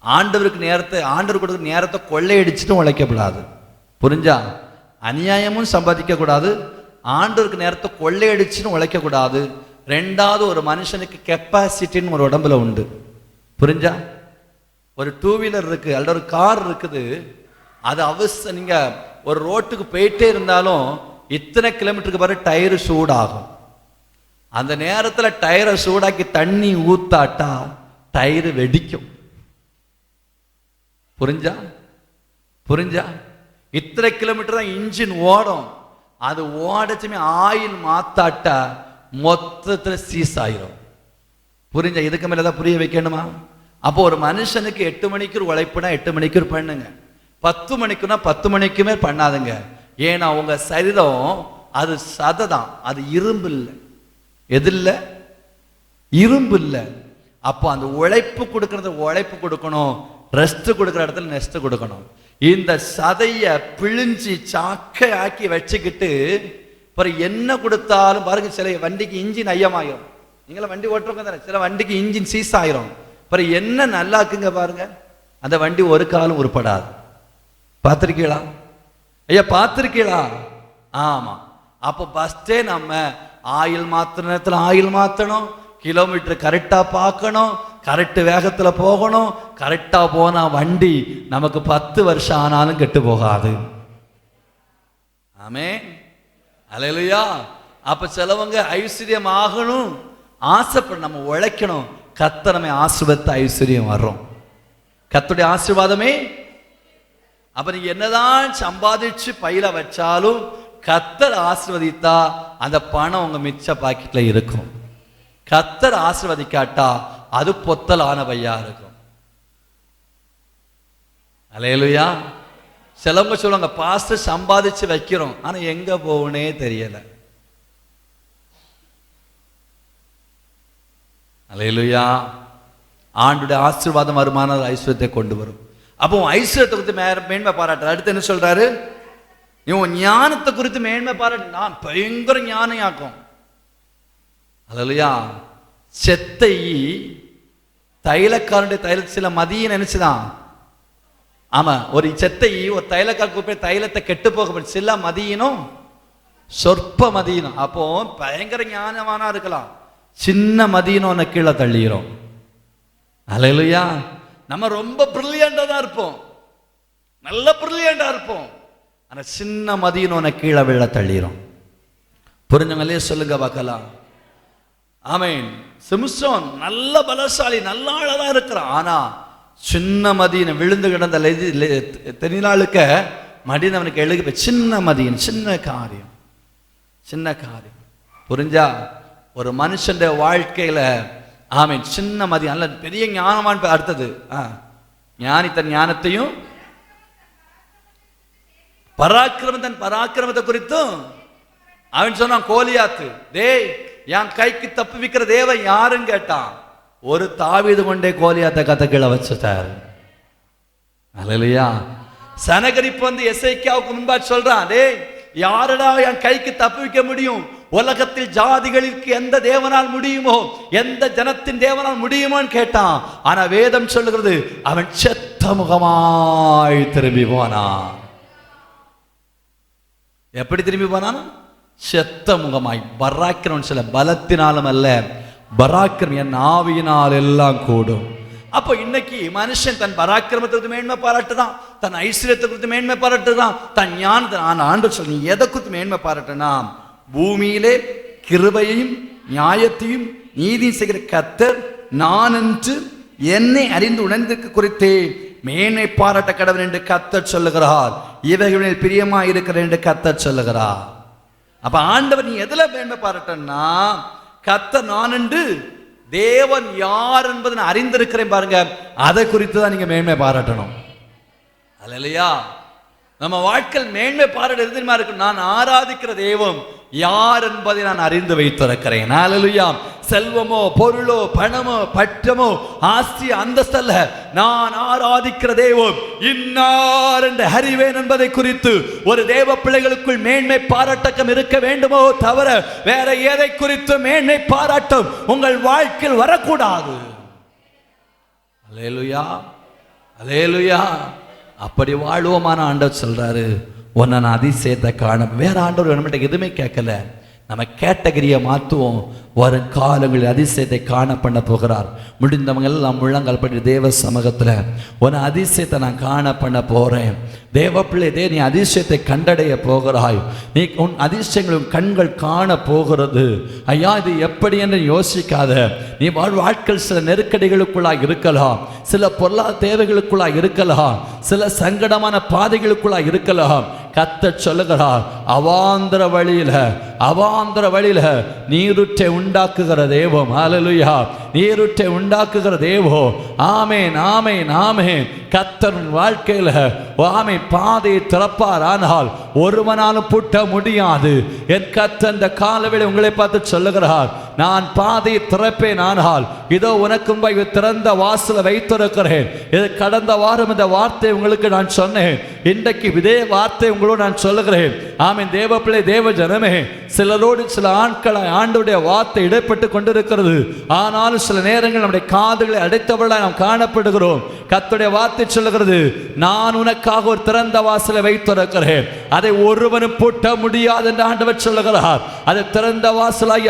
ஆண்டவருக்கு நேரத்தை, ஆண்டவர் கொடுக்குற நேரத்தை கொள்ளையடிச்சுட்டும் உழைக்கப்படாது. புரிஞ்சா? அநியாயமும் சம்பாதிக்க கூடாது, ஆண்டவருக்கு நேரத்தை கொள்ளையடிச்சுன்னு உழைக்க கூடாது. 2வது, ஒரு மனுஷனுக்கு கெப்பாசிட்டின்னு ஒரு உடம்புல உண்டு. புரிஞ்சா? ஒரு 2 வீலர் இருக்கு அல்லது ஒரு கார் இருக்குது, அது அவசியம். நீங்க ஒரு ரோட்டுக்கு போயிட்டே இருந்தாலும் இத்தனை கிலோமீட்டருக்கு பிறகு டயரு சூடாகும். அந்த நேரத்தில் டயரை சூடாக்கி தண்ணி ஊத்தாட்டா டயரு வெடிக்கும். புரிஞ்சா? புரிஞ்சா? இத்தனை கிலோமீட்டர் தான் இன்ஜின் ஓடும். அது ஓடச்சுமே ஆயில் மாத்தாட்டா மொத்தத்துல சீஸ் ஆயிரும். புரிஞ்சா? இதுக்கு மேலதான் புரிய வைக்கணுமா? அப்போ ஒரு மனுஷனுக்கு 8 மணிக்கு ஒரு உழைப்புனா 8 மணிக்கு பண்ணுங்க, 10 மணிக்குன்னா 10 மணிக்குமே பண்ணாதுங்க. ஏன்னா உங்க சரீரம் அது சதைதான், அது இரும்பு இல்லை. எது இல்லை? இரும்பு இல்லை. அப்போ அந்த உழைப்பு கொடுக்கறது உழைப்பு கொடுக்கணும், ரெஸ்ட் கொடுக்குற இடத்துல ரெஸ்ட் கொடுக்கணும். இந்த சதைய பிழிஞ்சி சாக்கை ஆக்கி வச்சுக்கிட்டு அப்புறம் என்ன கொடுத்தாலும் பாருங்க, சில வண்டிக்கு இன்ஜின் ஐயமாயிரும். நீங்கள வண்டி ஓட்டுறவங்க தானே, சில வண்டிக்கு இன்ஜின் சீஸ் ஆயிரும். அப்புறம் என்ன நல்லா இருக்குங்க பாருங்க, அந்த வண்டி ஒரு காலம் உருப்படாது. பார்த்திருக்கீங்களா ஐயா? பார்த்திருக்கீங்களா? ஆமா. அப்போ ஃபர்ஸ்டே நம்ம ஆயில் மாத்திர நேரத்தில் ஆயில் மாற்றணும், கிலோமீட்டர் கரெக்டா பார்க்கணும், கரெக்ட் வேகத்துல போகணும். கரெக்டா போனா வண்டி நமக்கு 10 வருஷம் ஆனாலும் கெட்டு போகாது. ஆமென், அல்லேலூயா. அப்ப சிலவங்க ஐஸ்வர்யம் ஆகணும் ஆசைப்பட, நம்ம உழைக்கணும். கர்த்தர் நம்மை ஆசீர்வதித்த ஐஸ்வர்யம் வரும். கர்த்தருடைய ஆசீர்வாதமே. அப்ப நீங்க என்னதான் சம்பாதிச்சு பையில வச்சாலும் கர்த்தர் ஆசீர்வதித்தா அந்த பணம் உங்க மிச்ச பாக்கெட்ல இருக்கும். கர்த்தர் ஆசீர்வதிக்காட்டா அது பொத்தலானவையா இருக்கும். அல்லேலூயா. சிலவங்க சொல்லுவாங்க, பாஸ்டர் சம்பாதிச்சு வைக்கிறோம், ஆனா எங்க போகனே தெரியல. அல்லேலூயா. ஆண்டுடைய ஆசீர்வாதம் வருமான ஐஸ்வர்யத்தை கொண்டு வரும். அப்போ ஐஸ்வர்யத்தை குறித்து மேன்மை பாராட்டு. அடுத்து என்ன சொல்றாரு? இவன் ஞானத்தை குறித்து மேன்மை பாராட்டு. நான் பயங்கர ஞானியாக்கும். அல்லேலூயா. செத்தை தைலக்காரனுடைய சில மதியம் நினைச்சுதான். ஆமா, ஒரு செத்தை ஒரு தைலக்கார கூப்பிட்டு தைலத்தை கெட்டு போக சில மதியனும் சொற்ப மதியனும். அப்போ பயங்கர ஞானமானா இருக்கலாம், சின்ன மதியனும் கீழே தள்ளிரும். அல்லேலூயா. நம்ம ரொம்ப பிரில்லியண்டா தான் இருப்போம், நல்ல பிரில்லியண்டா இருப்போம், ஆனா சின்ன மதியனும் கீழே விழ தள்ளிரும். புரிஞ்சவங்களே சொல்லுங்க பார்க்கலாம். ஆமென். சிம்சோன் நல்ல பலசாலி, நல்ல ஆளா இருக்கிறான், ஆனா சின்ன மதியன் விழுந்து கிடந்த தென்னாளுக்க மடிந்து அவனுக்கு எழுதி சின்ன மதியன், சின்ன காரியம், சின்ன காரியம். புரிஞ்சா? ஒரு மனுஷன் வாழ்க்கையில ஆமென் சின்ன மதியம் அல்ல பெரிய ஞானமான். அடுத்தது ஞானி தன் ஞானத்தையும் தன் பராக்கிரமத்தை குறித்தும் அவன் சொன்னான். கோலியாத்து, டேய் என் கைக்கு தப்பு வைக்கிற தேவன் யாருன்னு கேட்டான். ஒரு தாவீது கொண்டே கோலியாத்தை கத்த கீழே வச்சுட்டார். அல்லேலூயா. சனகரிப்பு வந்து எசேக்கியாவுக்கு முன்பா சொல்றான், டேய் யாரடா என் கைக்கு தப்பு வைக்க முடியும்? உலகத்தில் ஜாதிகளுக்கு எந்த தேவனால் முடியுமோ, எந்த ஜனத்தின் தேவனால் முடியுமோன்னு கேட்டான். ஆனா வேதம் சொல்லுகிறது, அவன் செத்த முகமாய் திரும்பி போனான். எப்படி திரும்பி போனான்? செத்த முகமாய். பராக்கிரம் சில பலத்தினாலும் அல்ல, பராக்கிரம் என் ஆவியினால் எல்லாம் கூடும். அப்போ இன்னைக்கு மனுஷன் தன் பராக்கிரமத்தை குறித்து மேன்மை பாராட்டுதான், தன் ஐஸ்வர்யத்தை குறித்து மேன்மை பாராட்டுதான், தன் ஞானத்தை. ஆண்டு சொல்லி நீ எதை குறித்து மேன்மை பாராட்டுனா, பூமியிலே கிருபையையும் நியாயத்தையும் நீதியும் செய்கிற கர்த்தர் நான் என்று என்னை அறிந்து உணர்ந்திருக்க குறித்தே மேன்மை பாராட்ட கடவுள் என்று கர்த்தர் சொல்லுகிறார். இவைகளில் பிரியமா இருக்கிற என்று கர்த்தர் சொல்லுகிறார். அப்ப ஆண்டவர் நீ எதுல மேன்மை பாராட்டன்னா, கர்த்தர் நான் என்று தேவன் யார் என்பதை நான் அறிந்திருக்கிறேன் பாருங்க, அதை குறித்து தான் நீங்க மேன்மை பாராட்டணும். அல்லேலூயா. நம்ம வாழ்க்கையில் மேன்மை பாராட்ட எதுமா இருக்கு? நான் ஆராதிக்கிற தெய்வம் யார் என்பதை நான் அறிந்து வைத்திருக்கிறேன். அல்லேலூயா. செல்வமோ பொருளோ பணமோ பட்டமோ ஆஸ்தி அந்தஸ்தல்ல, நான் ஆராதிக்கிற தெய்வம் இன்னார் என்று அறிவேன் என்பதை குறித்து ஒரு தேவ பிள்ளைகளுக்குள் மேன்மை பாராட்டக்கம் இருக்க வேண்டுமோ தவிர வேற எதை குறித்து மேன்மை பாராட்டம் உங்கள் வாழ்க்கையில் வரக்கூடாது. அல்லேலூயா, அல்லேலூயா. அப்படி வாழ்வோமான ஆண்டவர் சொல்றாரு, உன்னை நான் அதிசயத்தை காண. வேற ஆண்டவர் நம்மகிட்ட எதுவுமே கேட்கல, நம்ம கேட்டகரியை மாற்றுவோம். வரும் காலங்களில் அதிசயத்தை காண பண்ண போகிறார். முடிந்தவங்க எல்லாம் முழங்கால் பற்றி தேவ சமூகத்தில் உன் அதிசயத்தை நான் காண பண்ண போகிறேன். தேவ பிள்ளை, நீ அதிசயத்தை கண்டடைய போகிறாய். நீ உன் அதிசயங்கள் உன் கண்கள் காண போகிறது. ஐயா, இது எப்படி என்று யோசிக்காத. நீ வாழ்க்கையில் சில நெருக்கடிகளுக்குள்ளாக இருக்கலாம், சில பொருளாதார தேவைகளுக்குள்ளாக இருக்கலாம், சில சங்கடமான பாதைகளுக்குள்ளாக இருக்கலாம். கர்த்தர் சொல்லுகிறார், அவாந்தர வழியில நீருற்றை உண்டாக்குகிற தேவம். ஹல்லேலூயா. நீருற்றை உண்டாக்குகிற தேவம். ஆமென், ஆமென், ஆமென். கர்த்தர் வாழ்க்கையில ஆமென் பாதையை திறப்பார். ஆனால் ஒருவனாலும் பூட்ட முடியாது. என் கர்த்தர் இந்த காலவேளை உங்களை பார்த்து சொல்லுகிறார், நான் பாதையை திறப்பேன். ஆனால் இதோ உனக்கு முன்பாக திறந்த வாசலை வைத்திருக்கிறேன். இது கடந்த வாரம் இந்த வார்த்தை உங்களுக்கு நான் சொன்னேன். இன்றைக்கு இதே வார்த்தை உங்களோடு நான் சொல்லுகிறேன். ஆமென். தேவ பிள்ளை, தேவ ஜனமே, சிலரோடு சில ஆண்டுடைய வார்த்தை இடைப்பட்டு கொண்டிருக்கிறது. ஆனாலும் சில நேரங்கள் நம்முடைய காதுகளை அடைத்தவர்களாக நாம் காணப்படுகிறோம். கர்த்தருடைய வார்த்தை சொல்லுகிறது, நான் உனக்காக ஒரு திறந்த வாசலை வைத்திருக்கிறேன், அதை ஒருவனும் பூட்ட முடியாது என்று ஆண்டவர் சொல்லுகிறார். அதை திறந்த வாசலாகி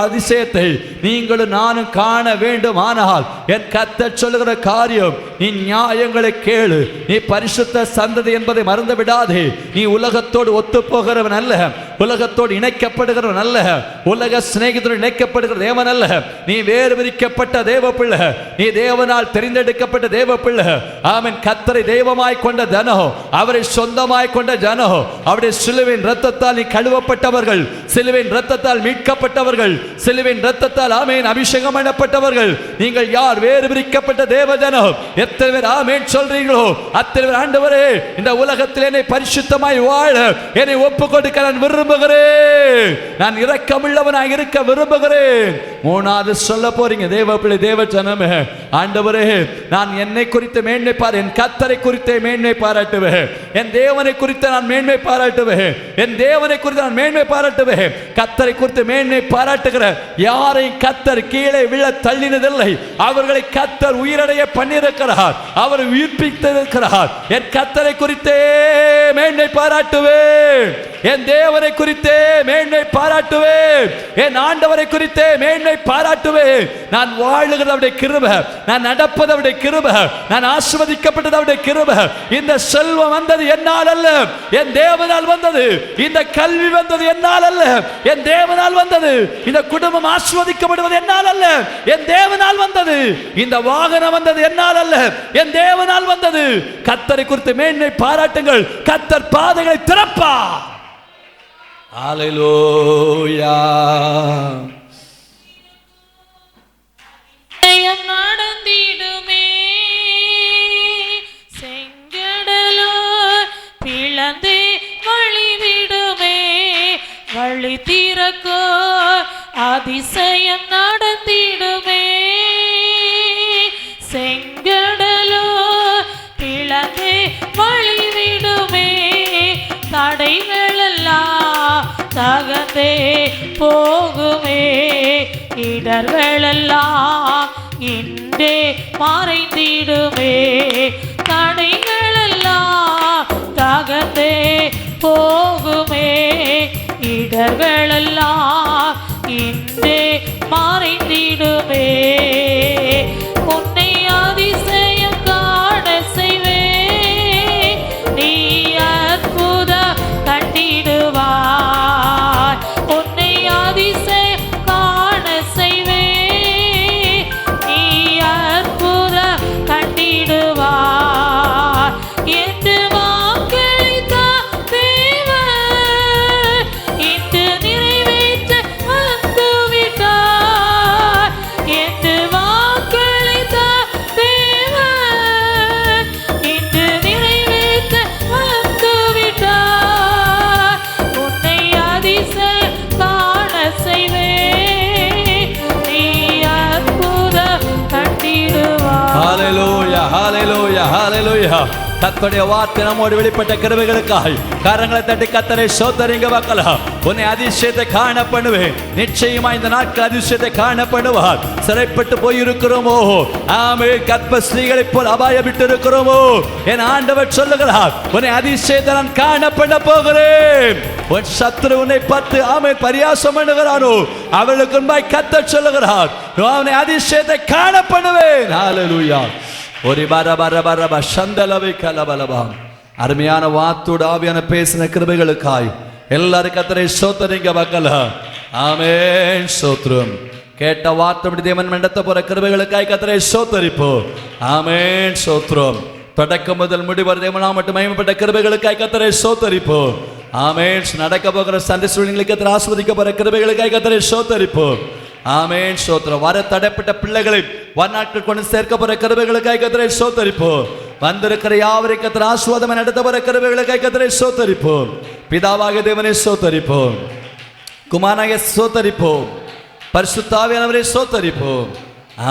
அதிசயத்தை நீங்களும் நானும் காண வேண்டும். ஆனால் என் கர்த்தர் சொல்லுகிற காரியம், நீ நியாயங்களை கேளு. நீ பரிசுத்த சந்ததி என்பதை மறந்து விடாதே. நீ உலகத்தோடு ஒத்து போகிறவன் அல்ல, உலகத்தோடு இணைக்கப்படுகிறவன் அல்ல, உலக சிநேகிதோடு இணைக்கப்படுகிற தேவன் அல்ல. நீ வேறு விரிக்கப்பட்ட தேவ பிள்ளை. நீ தேவனால் தெரிந்தெடுக்கப்பட்ட தேவ பிள்ளை. ஆமென். கர்த்தரை தெய்வமாய் கொண்ட ஜனம், அவரை சொந்தமாய் கொண்ட ஜனம், அவருடைய சிலுவையின் இரத்தத்தால் நீ கழுவப்பட்டவர்கள், சிலுவையின் இரத்தத்தால் மீட்கப்பட்டவர்கள், சிலுவையின் இரத்தத்தால் ஆமென் அபிஷேகம் பண்ணப்பட்டவர்கள். நீங்கள் யார்? வேறு விரிக்கப்பட்ட தேவ ஜனம். எத்தனை பேர் ஆமென் சொல்றீங்களோ அத்தனை பேர், ஆண்டவரே இந்த உலகத்தில் என்னை பரிசுத்தமாய் வாழ என்னை ஒப்பு கொடுக்க நான் விரும்புகிறேன், நான் இரக்கமுள்ளவனாக இருக்க விரும்புகிறேன். மூணாவது சொல்ல போறீங்க தேவ பிள்ளை, தேவ ஜனமே, ஆண்டவரே நான் என்னை குறித்து மேன்மை பாரு, என் கர்த்தரை குறித்து மேன்மை பாராட்டுவேன், என் தேவனை குறித்து நான் மேன்மை பாராட்டுவேன், என் தேவனை குறித்து நான் மேன்மை பாராட்டுவேன். கர்த்தரை குறித்து மேன்மை பாராட்டுகிற யாரையும் கர்த்தர் கீழே விழ தள்ளினதில்லை. அவர்களை கர்த்தர் உயிரடைய பண்ணியிருக்கிறார், அவர் உயிர்ப்பித்திருக்கிறார். என் கர்த்தரை குறித்தே மேன்மை பாராட்டுவேன், என் தேவனை குறித்தே மேன்மை பாராட்டுவேன், என் ஆண்டவரை குறித்தே மேன்மை பாராட்டுவேன். நான் வாழுகிறது அவருடைய கிருபை, நான் நடப்பது அவருடைய கிருபை, நான் ஆசீர்வதிக்கப்பட்டது அவருடைய கிருபை. இந்த செல்வம் வந்தது என்னால் அல்ல, என் தேவனால் வந்தது. இந்த கல்வி வந்தது என்னால் அல்ல, என் தேவனால் வந்தது. இந்த குடும்பம் ஆசீர்வதிக்கப்படுவது என்னால் அல்ல, என் தேவனால் வந்தது. இந்த வாகனம் வந்தது என்னால் அல்ல, என் தேவனால் வந்தது. கர்த்தரை குறித்து மேன்மை பாராட்டுங்கள். கர்த்தர் பாதைகளை திறப்பார். ஹல்லேலூயா. நடந்திடுமே செங்கடலோ பிளந்தே வழிவிடுமே, வழி திறக்கோ அதிசயம் நடந்திடுமே. செங்கடலோ பிளந்தே வழிவிடுமே, தடைகளெல்லாம் தகந்தே போகுமே, இடர்களெல்லாம் இன்றே மறைந்திடுமே, தடைகளெல்லாம் தகந்தே போகுமே, இடர்களெல்லாம் இன்றே மறைந்திடுமே. உன்னை அதிசயம் காண செய்வே, நீ அற்புதம் கண்டிடுவாய். உன்னை அதிசயம் காண செய்வே, நீ அற்புதம் கண்டிடுவாய். என்று வாக்களித்த தேவன் இன்று நிறைவேற்ற வந்துவிட்டார். கர்த்தருடைய வார்த்தை நம்மோடு வெளிப்பட்ட கிருபைகளுக்காய் கரங்களை தட்டி கர்த்தரை ஸ்தோத்திரிங்க பார்க்கலாம். உன்னை அதிசயத்தை காண பண்ணுவேன். நிச்சயமா இந்த நாட்கள் அதிசயத்தை காண பண்ணுவார். சிறைப்பட்டு போயிருக்கிறோமோ, ஆமென், கர்ப்பஸ்ரீகளை போல் அபாயப்பட்டு இருக்கிறோமோ, என் ஆண்டவர் சொல்லுகிறார், உன்னை அதிசயத்தை நான் காண பண்ண போகிறேன். உன் சத்துரு உன்னை பார்த்து ஆமென் பரியாசம் பண்ணுகிறானோ, அவளுக்கு முன்பாய் கர்த்தர் சொல்லுகிறார், அவனை அதிசயத்தை காண பண்ணுவேன். ஹல்லேலூயா. ஒரு பரபரபரப சந்தலவை கலபலபா. அருமையான வாத்தோடு ஆவியான பேசின கிருபைகளுக்காய் எல்லாரும் கர்த்தரை ஸ்தோத்திரிங்க பார்க்கலாம். ஆமென், ஸ்தோத்திரம். கேட்ட வார்த்தை தேவன் நடத்த போற கிருபைகளுக்காய் கர்த்தரை ஸ்தோத்திரிப்போம். ஆமென், ஸ்தோத்திரம். தொடக்கம் முதல் முடிவரை தேவனாம் மட்டும் மகிமைப்பட்ட கிருபைகளுக்காய் கர்த்தரை ஸ்தோத்திரிப்போம். ஆமென். நடக்க போகிற சண்டை சூழ்நிலைக்கு கர்த்தர் ஆசீர்வதிக்க போற கிருபைகளுக்காய் கர்த்தரை ஸ்தோத்திரிப்போம். ஆமென், ஸ்தோத்திரம். வர தடைப்பட்ட பிள்ளைகளை வநாட்கள் கொண்டு சேர்க்க போற கிருபைகளுக்காய் கர்த்தரை ஸ்தோத்திரிப்போம். வந்திருக்கிற யாவரையும் கர்த்தர் ஆசீர்வாதம் நடத்த போற கிருபைகளுக்காய் கர்த்தரை ஸ்தோத்திரிப்போம். பிதாவாகிய தேவனை ஸ்தோத்திரிப்போம். குமாரனாகிய ஸ்தோத்திரிப்போம். பரிசுத்த ஆவியானவரை ஸ்தோத்திரிப்போம்.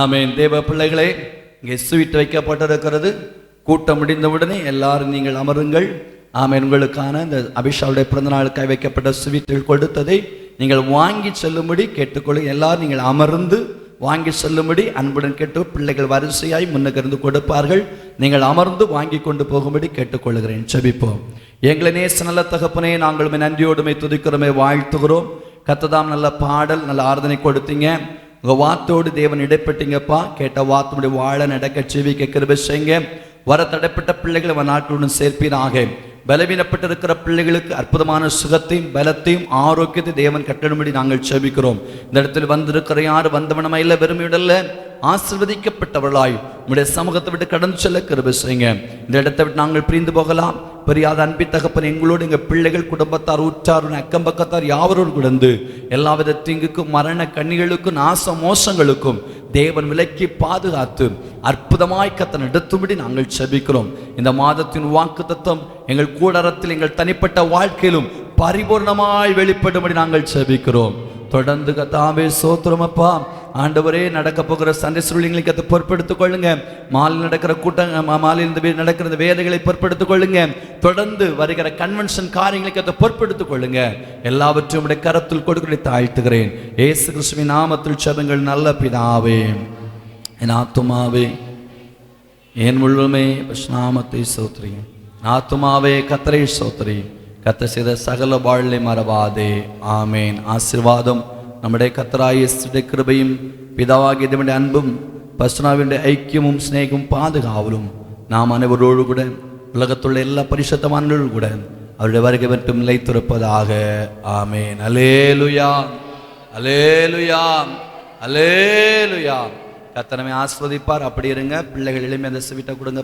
ஆமென். தேவ பிள்ளைகளே, இங்கே ஸ்வீட் வைக்கப்பட்டிருக்கிறது. கூட்டம் முடிந்தவுடனே எல்லாரும் நீங்கள் அமருங்கள். ஆமென். உங்களுக்கான இந்த அபிஷாவுடைய பிறந்த நாளுக்காய் வைக்கப்பட்ட ஸ்வீட்டில் கொடுத்ததை நீங்கள் வாங்கி செல்லும்படி கேட்டுக்கொள்ளுங்க. எல்லாரும் நீங்கள் அமர்ந்து வாங்கி செல்லும்படி அன்புடன் கேட்டு பிள்ளைகள் வரிசையாய் முன்னுக்கு இருந்து கொடுப்பார்கள். நீங்கள் அமர்ந்து வாங்கி கொண்டு போகும்படி கேட்டுக்கொள்கிறேன். ஜெபிப்போம். எங்களை நேச நல்ல தகப்பனே, நாங்களுமே நன்றியோடுமை துதிக்கிறோமே, வாழ்த்துகிறோம். கர்த்ததாம் நல்ல பாடல், நல்ல ஆராதனை கொடுத்தீங்க. உங்கள் வார்த்தையோடு தேவன் இடைப்பட்டீங்கப்பா. கேட்ட வார்த்தையுடைய வாழ நடக்க செவிக்க கிருபை செய்யுங்க. வர தடைப்பட்ட பிள்ளைகளை நாட்டுடன் சேர்ப்பீராக. பலவீனப்பட்டிருக்கிற பிள்ளைகளுக்கு அற்புதமான சுகத்தையும் பலத்தையும் ஆரோக்கியத்தை தேவன் கட்டணும்படி நாங்கள் செபிக்கிறோம். இந்த இடத்தில் வந்திருக்கிற யார் வந்தவனமா இல்லை, வெறுமையுடல்ல, ஆசீர்வதிக்கப்பட்டவர்களாய் உங்களுடைய சமூகத்தை விட்டு கடந்து செல்ல கிருபை செய்யுங்க. இந்த இடத்தை விட்டு நாங்கள் பிரிந்து போகலாம். பெரியாத அன்பி தகப்பன் எங்களோடு எங்கள் பிள்ளைகள், குடும்பத்தார், உற்றார், அக்கம் பக்கத்தார் யாவரோடு கிடந்து எல்லாவித தீங்குக்கும் மரண கண்ணிகளுக்கும் நாச மோசங்களுக்கும் தேவன் விலக்கி பாதுகாத்து அற்புதமாய் கர்த்தர் நடத்தும்படி நாங்கள் செபிக்கிறோம். இந்த மாதத்தின் வாக்கு தத்துவம் எங்கள் கூடாரத்தில் எங்கள் தனிப்பட்ட வாழ்க்கையிலும் பரிபூர்ணமாய் வெளிப்படும்படி நாங்கள் செபிக்கிறோம். தொடர்ந்து கர்த்தாவே ஸ்தோத்திரம் அப்பா. ஆண்டவரே, நடக்க போகிற சண்டை சுருளிங்களுக்கு அதை பொறுப்பெடுத்துக் கொள்ளுங்க. மாலையில் நடக்கிற மாலையில் நடக்கிற வேலைகளை பொறுப்பெடுத்துக் கொள்ளுங்க. தொடர்ந்து வருகிற கன்வென்ஷன் காரியங்களுக்கு அதை பொறுப்பெடுத்துக் கொள்ளுங்க. எல்லாவற்றையும் உடைய கரத்தில் கொடுக்க தாழ்த்துகிறேன். இயேசு கிறிஸ்துவின் நாமத்தில் ஜெபங்கள் நல்ல பிதாவே. என் ஆத்துமாவே என் முழுமே நாமத்தை ஸ்தோத்திரி. ஆத்துமாவே கர்த்தரை ஸ்தோத்திரி. கர்த்தர் செய்த சகல வாழ்வை மறவாதே. ஆமேன். ஆசீர்வாதம் நம்முடைய கர்த்தராகிய இயேசுவின் கிருபையும் பிதாவாகிய தேவனுடைய அன்பும் பரிசுத்தாவியுடைய ஐக்கியமும் சிநேகமும் பாதுகாவலும் நாம் அனைவரோடு கூட உலகத்துள்ள எல்லா பரிசுத்தவான்களோடு கூட அவருடைய வருகை மட்டும் நிலைத்திருப்பதாக. ஆமேன். அல்லேலூயா, அல்லேலூயா, அல்லேலூயா. கர்த்தர் நம்மை ஆசீர்வதிப்பார். அப்படி இருங்க. பிள்ளைகள் எளிமையாக அந்த ஸ்வீட்டை கொடுங்க.